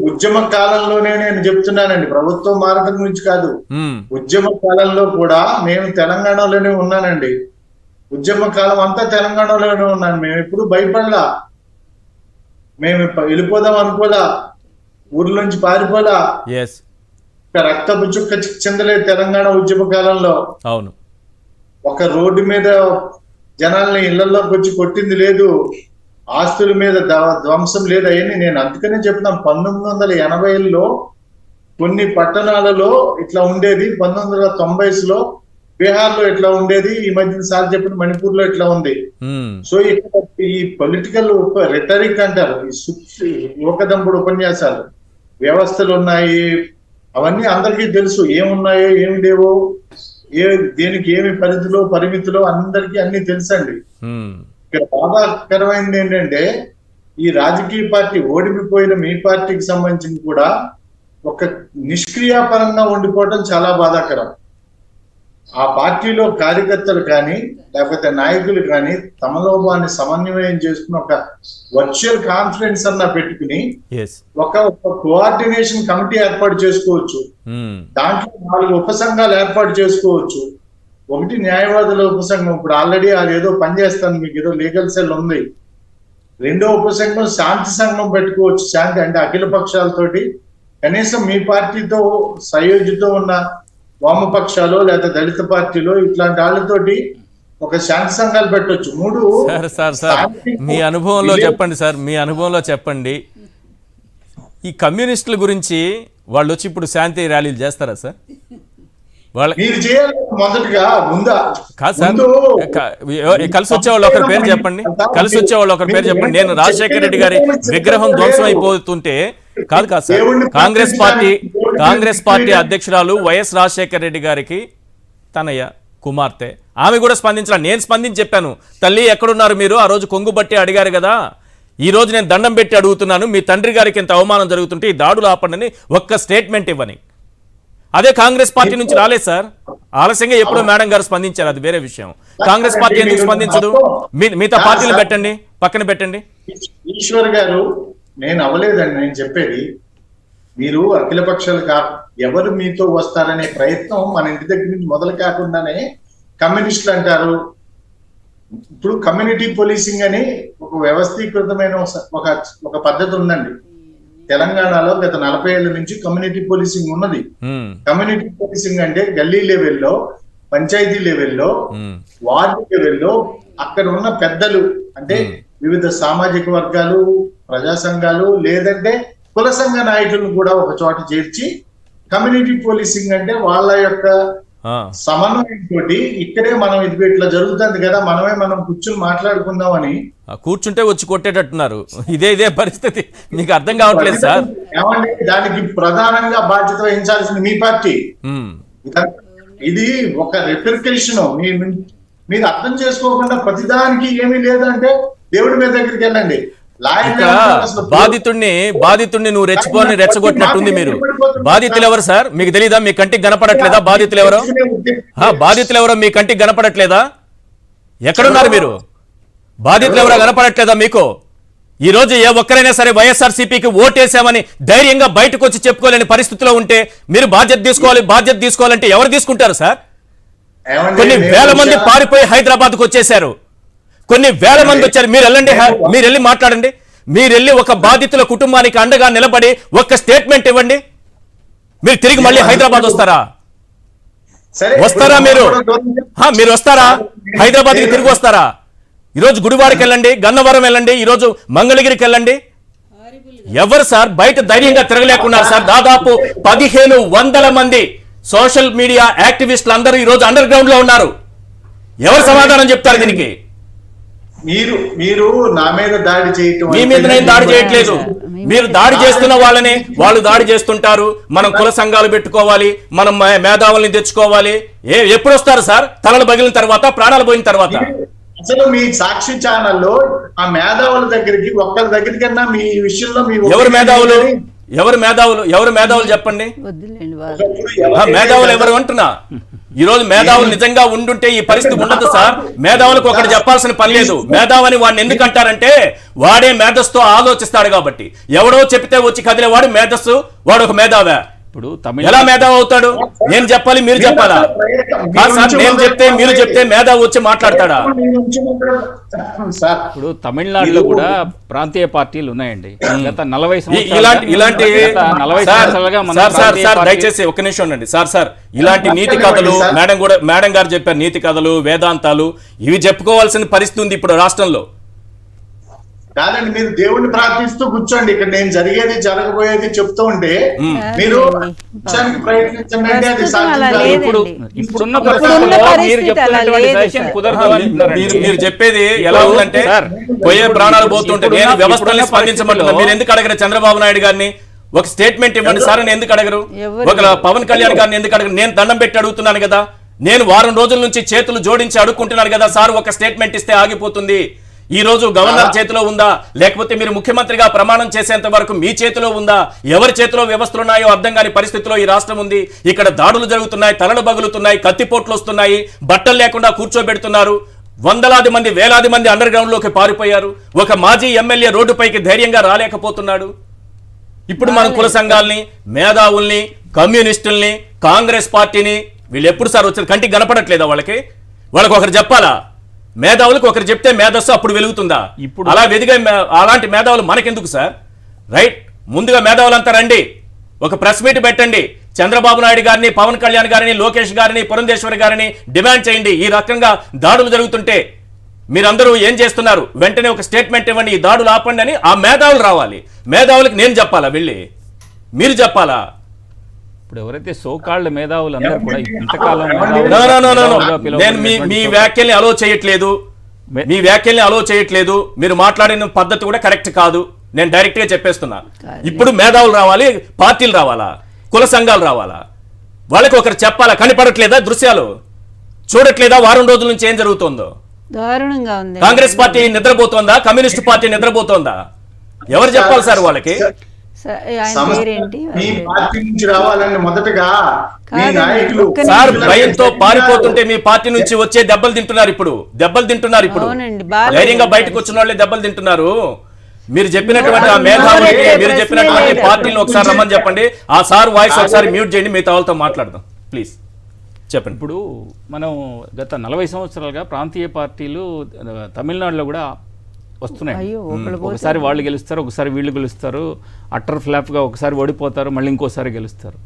ఉద్యమ కాలంలోనే నేను చెప్తున్నానండి, ప్రభుత్వం మారడం గురించి కాదు. ఉద్యమ కాలంలో కూడా నేను తెలంగాణలోనే ఉన్నానండి. ఉద్యమ కాలం అంతా తెలంగాణలోనే ఉన్నాను. మేము ఎప్పుడు భయపడలా, మేము వెళ్ళిపోదాం అనుకోలా, ఊర్లోంచి పారిపోలా, రక్తపు చుక్క చెందలేదు తెలంగాణ ఉద్యమ కాలంలో. అవును, ఒక రోడ్డు మీద జనాల్ని ఇళ్లలోకి వచ్చి కొట్టింది లేదు, ఆస్తుల మీద ధ్వంసం లేదు. అవన్నీ నేను అందుకనే చెప్తున్నాను, 1980లో కొన్ని పట్టణాలలో ఇట్లా ఉండేది, 1990లో బీహార్లో ఇట్లా ఉండేది, ఈ మధ్యన సార్ చెప్పిన మణిపూర్ లో ఇట్లా ఉంది. సో ఇక్కడ ఈ పొలిటికల్ రిటరిక్ అంటారు, ఈ యువకదంపుడు ఉపన్యాసాలు, వ్యవస్థలు ఉన్నాయి, అవన్నీ అందరికీ తెలుసు, ఏమున్నాయో ఏమి లేవో, దేనికి ఏమి పరిధిలో పరిమితిలో అందరికీ అన్ని తెలుసండి. ఇక్కడ బాధాకరమైనది ఏంటంటే ఈ రాజకీయ పార్టీ ఓడిపోయిన మీ పార్టీకి సంబంధించి కూడా ఒక నిష్క్రియాపరంగా ఉండిపోవడం చాలా బాధాకరం. ఆ పార్టీలో కార్యకర్తలు కానీ లేకపోతే నాయకులు కానీ తమలో వారిని సమన్వయం చేసుకుని ఒక వర్చువల్ కాన్ఫరెన్స్ అన్న పెట్టుకుని ఒక కోఆర్డినేషన్ కమిటీ ఏర్పాటు చేసుకోవచ్చు. దాంట్లో 4 ఉపసంఘాలు ఏర్పాటు చేసుకోవచ్చు. ఒకటి న్యాయవాదుల ఉపసంఘం, ఇప్పుడు ఆల్రెడీ అది ఏదో పనిచేస్తాను, మీకు ఏదో లీగల్ సెల్ ఉంది. రెండో ఉపసంఘం శాంతి సంఘం పెట్టుకోవచ్చు. శాంతి అంటే అఖిల పక్షాలతోటి, కనీసం మీ పార్టీతో సయోజితో ఉన్న వామపక్షాలు లేదా దళిత పార్టీలు ఇట్లాంటి వాళ్ళతోటి ఒక శాంతి సంఘాలు పెట్టవచ్చు. 3 మీ అనుభవంలో చెప్పండి సార్, మీ అనుభవంలో చెప్పండి. ఈ కమ్యూనిస్టుల గురించి వాళ్ళు వచ్చి ఇప్పుడు శాంతి ర్యాలీలు చేస్తారా సార్? మీరు చేయాలి మొదటిగా ముందా కాదు సార్, కలిసి వచ్చేవాళ్ళు ఒకరి పేరు చెప్పండి, కలిసి వచ్చేవాళ్ళు ఒకరి పేరు చెప్పండి. నేను రాజశేఖర రెడ్డి గారి విగ్రహం ధ్వంసం అయిపోతుంటే కాదు సార్, కాంగ్రెస్ పార్టీ అధ్యక్షురాలు వైఎస్ రాజశేఖర రెడ్డి గారికి తనయ్య కుమార్తె, ఆమె కూడా స్పందించాలి. నేను స్పందించి చెప్పాను, తల్లి ఎక్కడున్నారు మీరు, ఆ రోజు కొంగు బట్టి అడిగారు కదా, ఈ రోజు నేను దండం పెట్టి అడుగుతున్నాను, మీ తండ్రి గారికి ఎంత అవమానం జరుగుతుంటే ఈ దాడులు ఆపండి ఒక్క స్టేట్మెంట్ ఇవ్వని. అదే కాంగ్రెస్ పార్టీ నుంచి రాలేదు సార్, ఆలస్యంగా ఎప్పుడో మేడం గారు స్పందించారు, అది వేరే విషయం. కాంగ్రెస్ పార్టీ ఎందుకు స్పందించదు? మిగతా పార్టీలు పెట్టండి, పక్కన పెట్టండి. ఈశ్వర్ గారు, నేను అవ్వలేదండి, నేను చెప్పేది మీరు అఖిల పక్షాలు ఎవరు మీతో వస్తారనే ప్రయత్నం మన ఇంటి దగ్గర నుంచి మొదలు కాకుండానే కమ్యూనిస్టులు అంటారు. ఇప్పుడు కమ్యూనిటీ పోలీసింగ్ అని ఒక వ్యవస్థీకృతమైన ఒక పద్ధతి ఉందండి తెలంగాణలో. గత 40 ఏళ్ల నుంచి కమ్యూనిటీ పోలీసింగ్ ఉన్నది. కమ్యూనిటీ పోలీసింగ్ అంటే గల్లీ లెవెల్లో, పంచాయతీ లెవెల్లో, వార్డు లెవెల్లో అక్కడ ఉన్న పెద్దలు అంటే వివిధ సామాజిక వర్గాలు, ప్రజా సంఘాలు, లేదంటే కుల సంఘ నాయకులను కూడా ఒక చోట చేర్చి కమ్యూనిటీ పోలీసింగ్ అంటే వాళ్ళ యొక్క ఆ, సమన్వయంతో ఇక్కడే మనం ఇది ఇట్లా జరుగుతుంది కదా, మనం కూర్చుని మాట్లాడుకుందామని. కూర్చుంటే వచ్చి కొట్టేటట్టున్నారు. ఇదే పరిస్థితి. మీకు అర్థం కావట్లేదు సార్. ఏమంటే దానికి ప్రధానంగా బాధ్యత వహించాల్సింది మీ పార్టీ. ఉమ్, ఇది ఒక రిపర్కషన్. మీరు అర్థం చేసుకోకుండా ప్రతిదానికి ఏమీ లేదంటే దేవుడి మీద దగ్గరికి వెళ్ళండి. ఇక్కడ బాధితుడిని నువ్వు రెచ్చగొట్టినట్టుంది. మీరు బాధితులు ఎవరు సార్? మీకు తెలీదా? మీ కంటికి కనపడట్లేదా బాధితులు ఎవరో? బాధితులు ఎవరో మీ కంటికి కనపడట్లేదా? ఎక్కడున్నారు మీరు? బాధితులు ఎవరో కనపడట్లేదా మీకు? ఈ రోజు ఏ ఒక్కరైనా సరే వైఎస్ఆర్సీపీకి ఓటేసామని ధైర్యంగా బయటకు వచ్చి చెప్పుకోలేని పరిస్థితిలో ఉంటే మీరు బాధ్యత తీసుకోవాలంటే ఎవరు తీసుకుంటారు సార్? కొన్ని వేల మంది పారిపోయి హైదరాబాద్కు వచ్చేశారు. కొన్ని వేల మంది వచ్చారు. మీరు వెళ్ళి మాట్లాడండి. మీరు వెళ్ళి ఒక బాధితుల కుటుంబానికి అండగా నిలబడి ఒక్క స్టేట్మెంట్ ఇవ్వండి. మీరు తిరిగి మళ్ళీ హైదరాబాద్ వస్తారా? మీరు వస్తారా? హైదరాబాద్కి తిరిగి వస్తారా? ఈరోజు గుడివాడకి వెళ్ళండి, గన్నవరం వెళ్ళండి, ఈరోజు మంగళగిరికి వెళ్ళండి. ఎవరు సార్ బయట ధైర్యంగా తిరగలేకున్నారు సార్? దాదాపు 1500 మంది సోషల్ మీడియా యాక్టివిస్టులు అందరూ ఈరోజు అండర్ గ్రౌండ్ లో ఉన్నారు. ఎవరు సమాధానం చెప్తారు దీనికి? మీరు నా మీద దాడి చేయటం. మీ మీద నేను దాడి చేయట్లేదు. మీరు దాడి చేస్తున్న వాళ్ళని వాళ్ళు దాడి చేస్తుంటారు. మనం కుల సంఘాలు పెట్టుకోవాలి, మనం మేధావుల్ని తెచ్చుకోవాలి. ఎప్పుడు వస్తారు సార్? తలలు పగిలిన తర్వాత, ప్రాణాలు పోయిన తర్వాత. అసలు మీ సాక్షి ఛానల్లో ఆ మేధావుల దగ్గరికి ఒక్కరి దగ్గరికన్నా మీ విషయంలో ఎవరు మేధావులు చెప్పండి. మేధావులు ఎవరు అంటున్నా? ఈ రోజు మేధావులు నిజంగా ఉండుంటే ఈ పరిస్థితి ఉండదు సార్. మేధావులకు ఒకటి చెప్పాల్సిన పని లేదు. మేధావని వాడిని ఎందుకు అంటారంటే వాడే మేధస్సుతో ఆలోచిస్తాడు కాబట్టి. ఎవడో చెప్తే వచ్చి కదిలేవాడు మేధస్సు, వాడు ఒక మేధావే. ఇప్పుడు ఎలా మేధావి అవుతాడు? నేను చెప్పాలి, మీరు చెప్పాలా? నేను చెప్తే మీరు చెప్తే మేధావి వచ్చి మాట్లాడతాడా? ఇప్పుడు తమిళనాడులో కూడా ప్రాంతీయ పార్టీలు ఉన్నాయండి. గత 40 దయచేసి ఒక్క నిమిషం ఉండండి సార్. ఇలాంటి నీతి కథలు మేడం గారు చెప్పారు. నీతి కథలు, వేదాంతాలు ఇవి చెప్పుకోవాల్సిన పరిస్థితి ఉంది ఇప్పుడు రాష్ట్రంలో. కాదండి, మీరు దేవుణ్ణి ప్రార్థిస్తూ కూర్చోండి. ఇక్కడ నేను జరిగేది జరగబోయేది చెప్తూ ఉంటే మీరు ప్రయత్నించండి. అది మీరు చెప్పేది ఎలా ఉందంటే పోయే ప్రాణాలు పోతుంటే నేను వ్యవస్థల్ని స్పందించమంటున్నా. మీరు ఎందుకు అడగరు చంద్రబాబు నాయుడు గారిని? ఒక స్టేట్మెంట్ ఇవ్వండి సార్ అని ఎందుకు అడగరు? ఒక పవన్ కళ్యాణ్ గారిని ఎందుకు అడగరు? నేను దండం పెట్టి అడుగుతున్నాను కదా. నేను వారం రోజుల నుంచి చేతులు జోడించి అడుక్కుంటున్నాను కదా సార్. ఒక స్టేట్మెంట్ ఇస్తే ఆగిపోతుంది. ఈ రోజు గవర్నర్ చేతిలో ఉందా, లేకపోతే మీరు ముఖ్యమంత్రిగా ప్రమాణం చేసేంత వరకు మీ చేతిలో ఉందా? ఎవరి చేతిలో వ్యవస్థలు ఉన్నాయో అర్థం కాని పరిస్థితిలో ఈ రాష్ట్రం ఉంది. ఇక్కడ దాడులు జరుగుతున్నాయి, తలలు పగులుతున్నాయి, కత్తిపోట్లు వస్తున్నాయి, బట్టలు లేకుండా కూర్చోబెడుతున్నారు. వందలాది మంది, వేలాది మంది అండర్ గ్రౌండ్ లోకి పారిపోయారు. ఒక మాజీ ఎమ్మెల్యే రోడ్డుపైకి ధైర్యంగా రాలేకపోతున్నాడు. ఇప్పుడు మనం కుల సంఘాలని, మేధావుల్ని, కమ్యూనిస్టుల్ని, కాంగ్రెస్ పార్టీని వీళ్ళు ఎప్పుడు సార్ వచ్చారు? కంటికి కనపడట్లేదా వాళ్ళకి ఒకరు చెప్పాలా? మేధావులకు ఒకరు చెప్తే మేధస్సు అప్పుడు వెలుగుతుందా? ఇప్పుడు అలా అలాంటి మేధావులు మనకెందుకు సార్? రైట్, ముందుగా మేధావులంతా రండి, ఒక ప్రెస్ మీట్ పెట్టండి. చంద్రబాబు నాయుడు గారిని, పవన్ కళ్యాణ్ గారిని, లోకేష్ గారిని, పురంధేశ్వరి గారిని డిమాండ్ చేయండి. ఈ రకంగా దాడులు జరుగుతుంటే మీరందరూ ఏం చేస్తున్నారు? వెంటనే ఒక స్టేట్మెంట్ ఇవ్వండి, ఈ దాడులు ఆపండి అని. ఆ మేధావులు రావాలి. మేధావులకు నేను చెప్పాలా? వెళ్ళి మీరు చెప్పాలా? ఇప్పుడు ఎవరైతే సోకాళ్ళ మేధావులు అందరూ కూడా ఇంతకాలం నేను మీ వ్యాఖ్యల్ని అలో చేయట్లేదు. మీరు మాట్లాడిన పద్ధతి కూడా కరెక్ట్ కాదు. నేను డైరెక్ట్ గా చెప్పేస్తున్నా. ఇప్పుడు మేధావులు రావాలి, పార్టీలు రావాలా, కుల సంఘాలు రావాలా? వాళ్ళకి ఒకరు చెప్పాలా? కనిపడట్లేదా దృశ్యాలు? చూడట్లేదా వారం రోజుల నుంచి ఏం జరుగుతుందో? దారుణంగా ఉంది. కాంగ్రెస్ పార్టీ నిద్రపోతోందా? కమ్యూనిస్ట్ పార్టీ నిద్రపోతోందా? ఎవరు చెప్పాలి సార్ వాళ్ళకి? మీ పార్టీ నుంచి రావాలని మొదటగా మీ నాయకులు సార్ భయంతో పారిపోతుంటే మీ పార్టీ నుంచి వచ్చే దెబ్బలు తింటున్నారు. ఇప్పుడు ధైర్యంగా బయటకు వచ్చిన వాళ్ళే దెబ్బలు తింటున్నారు. మీరు చెప్పినటువంటి ఆ మేధావులకి, మీరు చెప్పినటువంటి పార్టీని ఒకసారి రమ్మని చెప్పండి. ఆ సార్ వాయిస్ ఒకసారి మ్యూట్ చేయండి, మిగతా వాళ్ళతో మాట్లాడదాం ప్లీజ్. చెప్పండి. ఇప్పుడు మనం గత 40 సంవత్సరాలుగా ప్రాంతీయ పార్టీలు తమిళనాడులో కూడా వస్తున్నాయి. ఒకసారి వాళ్ళు గెలుస్తారు, ఒకసారి వీళ్ళు గెలుస్తారు. అట్టర్ ఫ్లాప్గా ఒకసారి ఓడిపోతారు, మళ్ళీ ఇంకోసారి గెలుస్తారు.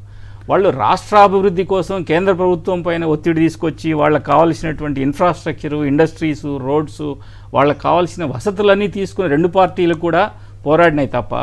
వాళ్ళు రాష్ట్రాభివృద్ధి కోసం కేంద్ర ప్రభుత్వం పైన ఒత్తిడి తీసుకొచ్చి వాళ్ళకి కావాల్సినటువంటి ఇన్ఫ్రాస్ట్రక్చరు, ఇండస్ట్రీసు, రోడ్సు, వాళ్ళకి కావాల్సిన వసతులన్నీ తీసుకుని రెండు పార్టీలు కూడా పోరాడినాయి తప్ప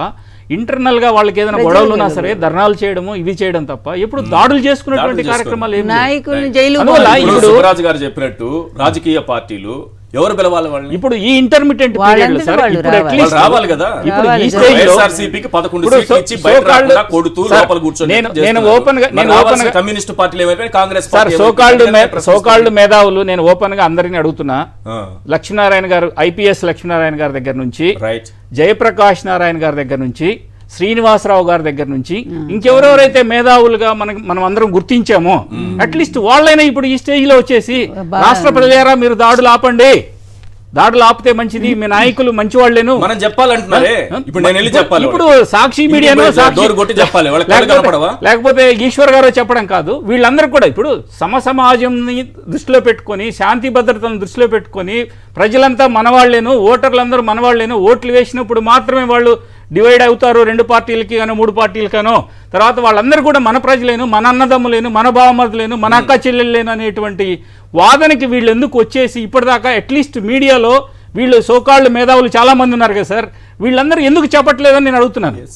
ఇంటర్నల్ గా వాళ్ళకి ఏదైనా గొడవలు ఉన్నా సరే ధర్నాలు చేయడము ఇవి చేయడం తప్ప ఎప్పుడు దాడులు చేసుకున్నటువంటి కార్యక్రమాలు ఏమి లేవు. నాయకుల్ని జైలు అందువల్ల ఇప్పుడు సుబ్బరాజు గారు చెప్పినట్టు రాజకీయ పార్టీలు ఎవరు పిలవాలి వాళ్ళని? ఇప్పుడు ఈ ఇంటర్మీడియట్ పీరియడ్ లో సార్ ఇప్పుడు రావాలి. అట్లీస్ట్ రావాలి కదా. ఇప్పుడు ఈ రావాలి. స్టేజ్ లో వైఎస్ఆర్సీపీకి 11 ఇప్పుడు సీట్లు ఇచ్చి బయట రాకుండా కొడుతూ సార్, లోపల కూర్చొని నేను చేస్తున్నారు. ఓపెన్ గా మరి నేను ఓపెన్ రావాల్సిన గా కమ్యూనిస్ట్ పార్టీలు ఏమైపోయి కాంగ్రెస్ సార్ పార్టీ సోకాల్డ్ మేధావులు నేను ఓపెన్ గా అందరిని అడుగుతున్నా. ఆ. లక్ష్మీనారాయణ గారు ఐపీఎస్ లక్ష్మీనారాయణ గారి దగ్గర నుంచి రైట్ జయప్రకాష్ నారాయణ గారి దగ్గర నుంచి శ్రీనివాసరావు గారి దగ్గర నుంచి ఇంకెవరెవరైతే మేధావులుగా మనం అందరం గుర్తించామో అట్లీస్ట్ వాళ్ళైనా ఇప్పుడు ఈ స్టేజ్ లో వచ్చేసి రాష్ట్ర ప్రజలారా మీరు దాడులు ఆపండి, దాడులు ఆపితే మంచిది, మీ నాయకులు మంచి వాళ్ళేను మనం చెప్పాలంటున్నారే. ఇప్పుడు నేను వెళ్ళి చెప్పాలి. ఇప్పుడు సాక్షి మీడియాను డోర్ కొట్టి చెప్పాలి. వాళ్ళ కళ్ళు కనపడవా? లేకపోతే ఈశ్వర్ గారు చెప్పడం కాదు, వీళ్ళందరూ కూడా ఇప్పుడు సమాజంని దృష్టిలో పెట్టుకొని శాంతి భద్రతలను దృష్టిలో పెట్టుకొని ప్రజలంతా మనవాళ్లేను, ఓటర్లందరూ మనవాళ్లేను, ఓట్లు వేసినప్పుడు మాత్రమే వాళ్ళు డివైడ్ అవుతారు 2 పార్టీలకి గానో 3 పార్టీలకనో, తర్వాత వాళ్ళందరూ కూడా మన ప్రజలేను, మన అన్నదమ్ములేను, మన బావమరుదులేను, మన అక్క చెల్లెళ్ళేను అనేటువంటి వాదనకి వీళ్ళు ఎందుకు వచ్చేసి ఇప్పటిదాకా అట్లీస్ట్ మీడియాలో వీళ్ళు సోకాళ్ళు మేధావులు చాలా మంది ఉన్నారు కదా సార్, వీళ్ళందరూ ఎందుకు చెప్పట్లేదని నేను అడుగుతున్నాను.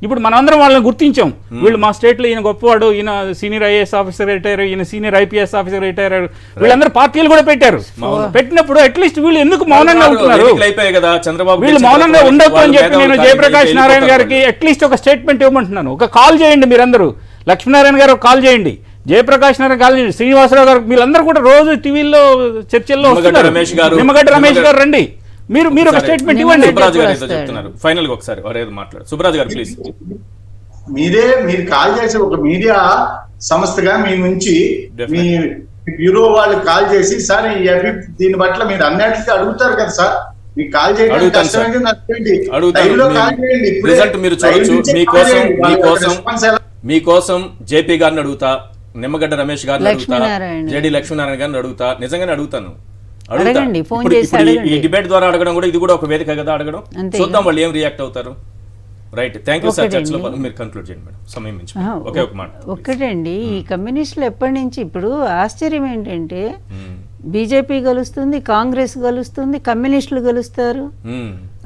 ఇప్పుడు మనందరం వాళ్ళని గుర్తించాం, వీళ్ళు మా స్టేట్లో ఈయన గొప్పవాడు, ఈయన సీనియర్ ఐఏఎస్ ఆఫీసర్ రిటైర్, ఈయన సీనియర్ ఐపీఎస్ ఆఫీసర్ రిటైర్, వీళ్ళందరూ పార్టీలు కూడా పెట్టారు. పెట్టినప్పుడు అట్లీస్ట్ వీళ్ళు ఎందుకు మౌనంగా ఉంటున్నారు? అయిపోయాయి కదా చంద్రబాబు. వీళ్ళు మౌనంగా ఉండొద్దు అని చెప్పి నేను జయప్రకాష్ నారాయణ గారికి అట్లీస్ట్ ఒక స్టేట్మెంట్ ఇవ్వమంటున్నాను. ఒక కాల్ చేయండి మీరందరూ, లక్ష్మీనారాయణ గారు కాల్ చేయండి, జయప్రకాష్ నారాయణ కాల్ చేయండి, శ్రీనివాసరావు గారు, వీళ్ళందరూ కూడా రోజు టీవీల్లో చర్చల్లో వస్తున్నారు. నిమ్మగడ్డ రమేష్ గారు రండి, మీరు ఒక స్టేట్మెంట్ ఇవ్వండి. సుబ్బరాజు గారు ఏదో చెప్తున్నారు, ఫైనల్ గా ఒకసారి వారేదో మాట్లాడు. సుబ్బరాజు గారు ప్లీజ్. మీరు కాల్ చేసి ఒక మీడియా సంస్థగా మీ నుంచి మీ బ్యూరో వాళ్ళు కాల్ చేసి సార్ దీని పట్ల మీరు అన్నిటికీ అడుగుతారు కదా సార్, మీకు కాల్ చేయడం అడుగుతాను సార్. కష్టమైంది నచ్చండి. అడుగుతాను. లైవ్ లో కాల్ చేయండి. ఇప్పుడే రిజల్ట్ మీరు లైవ్ చూడొచ్చు. నుంచే మీకోసం కాల్ చేయండి. వాళ్ళ మీకోసం రెస్పాన్స్ ఎలా మీకోసం జేపీ గారిని అడుగుతా, నిమ్మగడ్డ రమేష్ గారిని అడుగుతా, లక్ష్మీనారాయణ. జేడి లక్ష్మీనారాయణ గారిని అడుగుతా, నిజంగానే అడుగుతాను. అడగండి, ఫోన్ ఇప్పుడు చేసి అడగండి. ఈ డిబేట్ ద్వారా అడగడం కూడా ఇది కూడా ఒక వేదిక కదా అడగడం. అంతే. చూద్దాం వాళ్ళు ఏం రియాక్ట్ అవుతారు. Right, thank you sir. ఒకటండి. చర్చలో మీరు కంక్లూడ్ చేయండి మేడం, సమయం మించి. ఒకే ఒక మాట. ఒక్కటండి, ఈ కమ్యూనిస్టులు ఎప్పటి నుంచి, ఇప్పుడు ఆశ్చర్యం ఏంటంటే బీజేపీ గెలుస్తుంది, కాంగ్రెస్ గెలుస్తుంది, కమ్యూనిస్టులు గెలుస్తారు.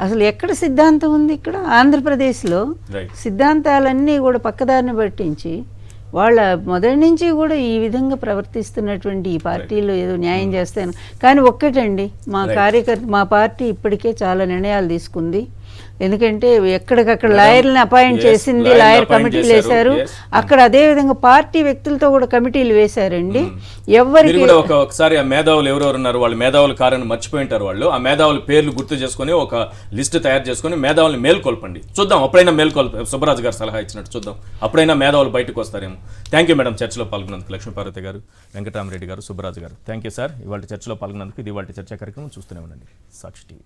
అసలు ఎక్కడ సిద్ధాంతం ఉంది ఇక్కడ ఆంధ్రప్రదేశ్లో? రైట్. సిద్ధాంతాలన్నీ కూడా పక్కదారిని పట్టించి వాళ్ళ మొదటి నుంచి కూడా ఈ విధంగా ప్రవర్తిస్తున్నటువంటి ఈ పార్టీలు ఏదో న్యాయం చేస్తాను. కానీ ఒక్కటండి, మా పార్టీ ఇప్పటికే చాలా నిర్ణయాలు తీసుకుంది. ఎందుకంటే ఎక్కడికక్కడ లాయర్ని అపాయింట్ చేసింది, లాయర్ కమిటీలు వేశారు. అక్కడ అదే విధంగా పార్టీ వ్యక్తులతో కూడా కమిటీలు వేశారండి. ఎవరికి కూడా ఒకసారి ఆ మేధావులు ఎవరెవరు ఉన్నారు, వాళ్ళు మేధావుల కారణం మర్చిపోయి ఉంటారు. వాళ్ళు ఆ మేధావుల పేర్లు గుర్తు చేసుకుని ఒక లిస్ట్ తయారు చేసుకుని మేధావుల్ని మేల్కొల్పండి. చూద్దాం అప్పుడైనా సుబ్బరాజు గారు సలహా ఇచ్చినట్టు చూద్దాం, అప్పుడైనా మేధావులు బయటకు వస్తారేమో. థ్యాంక్ యూ మేడం, చర్చలో పాల్గొన్నందుకు లక్ష్మీపార్వతి గారు, వెంకటరామరెడ్డి గారు, సుబ్బరాజు గారు. Thank you sir. ఇవాళ చర్చలో పాల్గొన్నందుకు. ఇది ఇవాళ చర్చా కార్యక్రమం. చూస్తూనే ఉండండి సాక్షి టీవీ.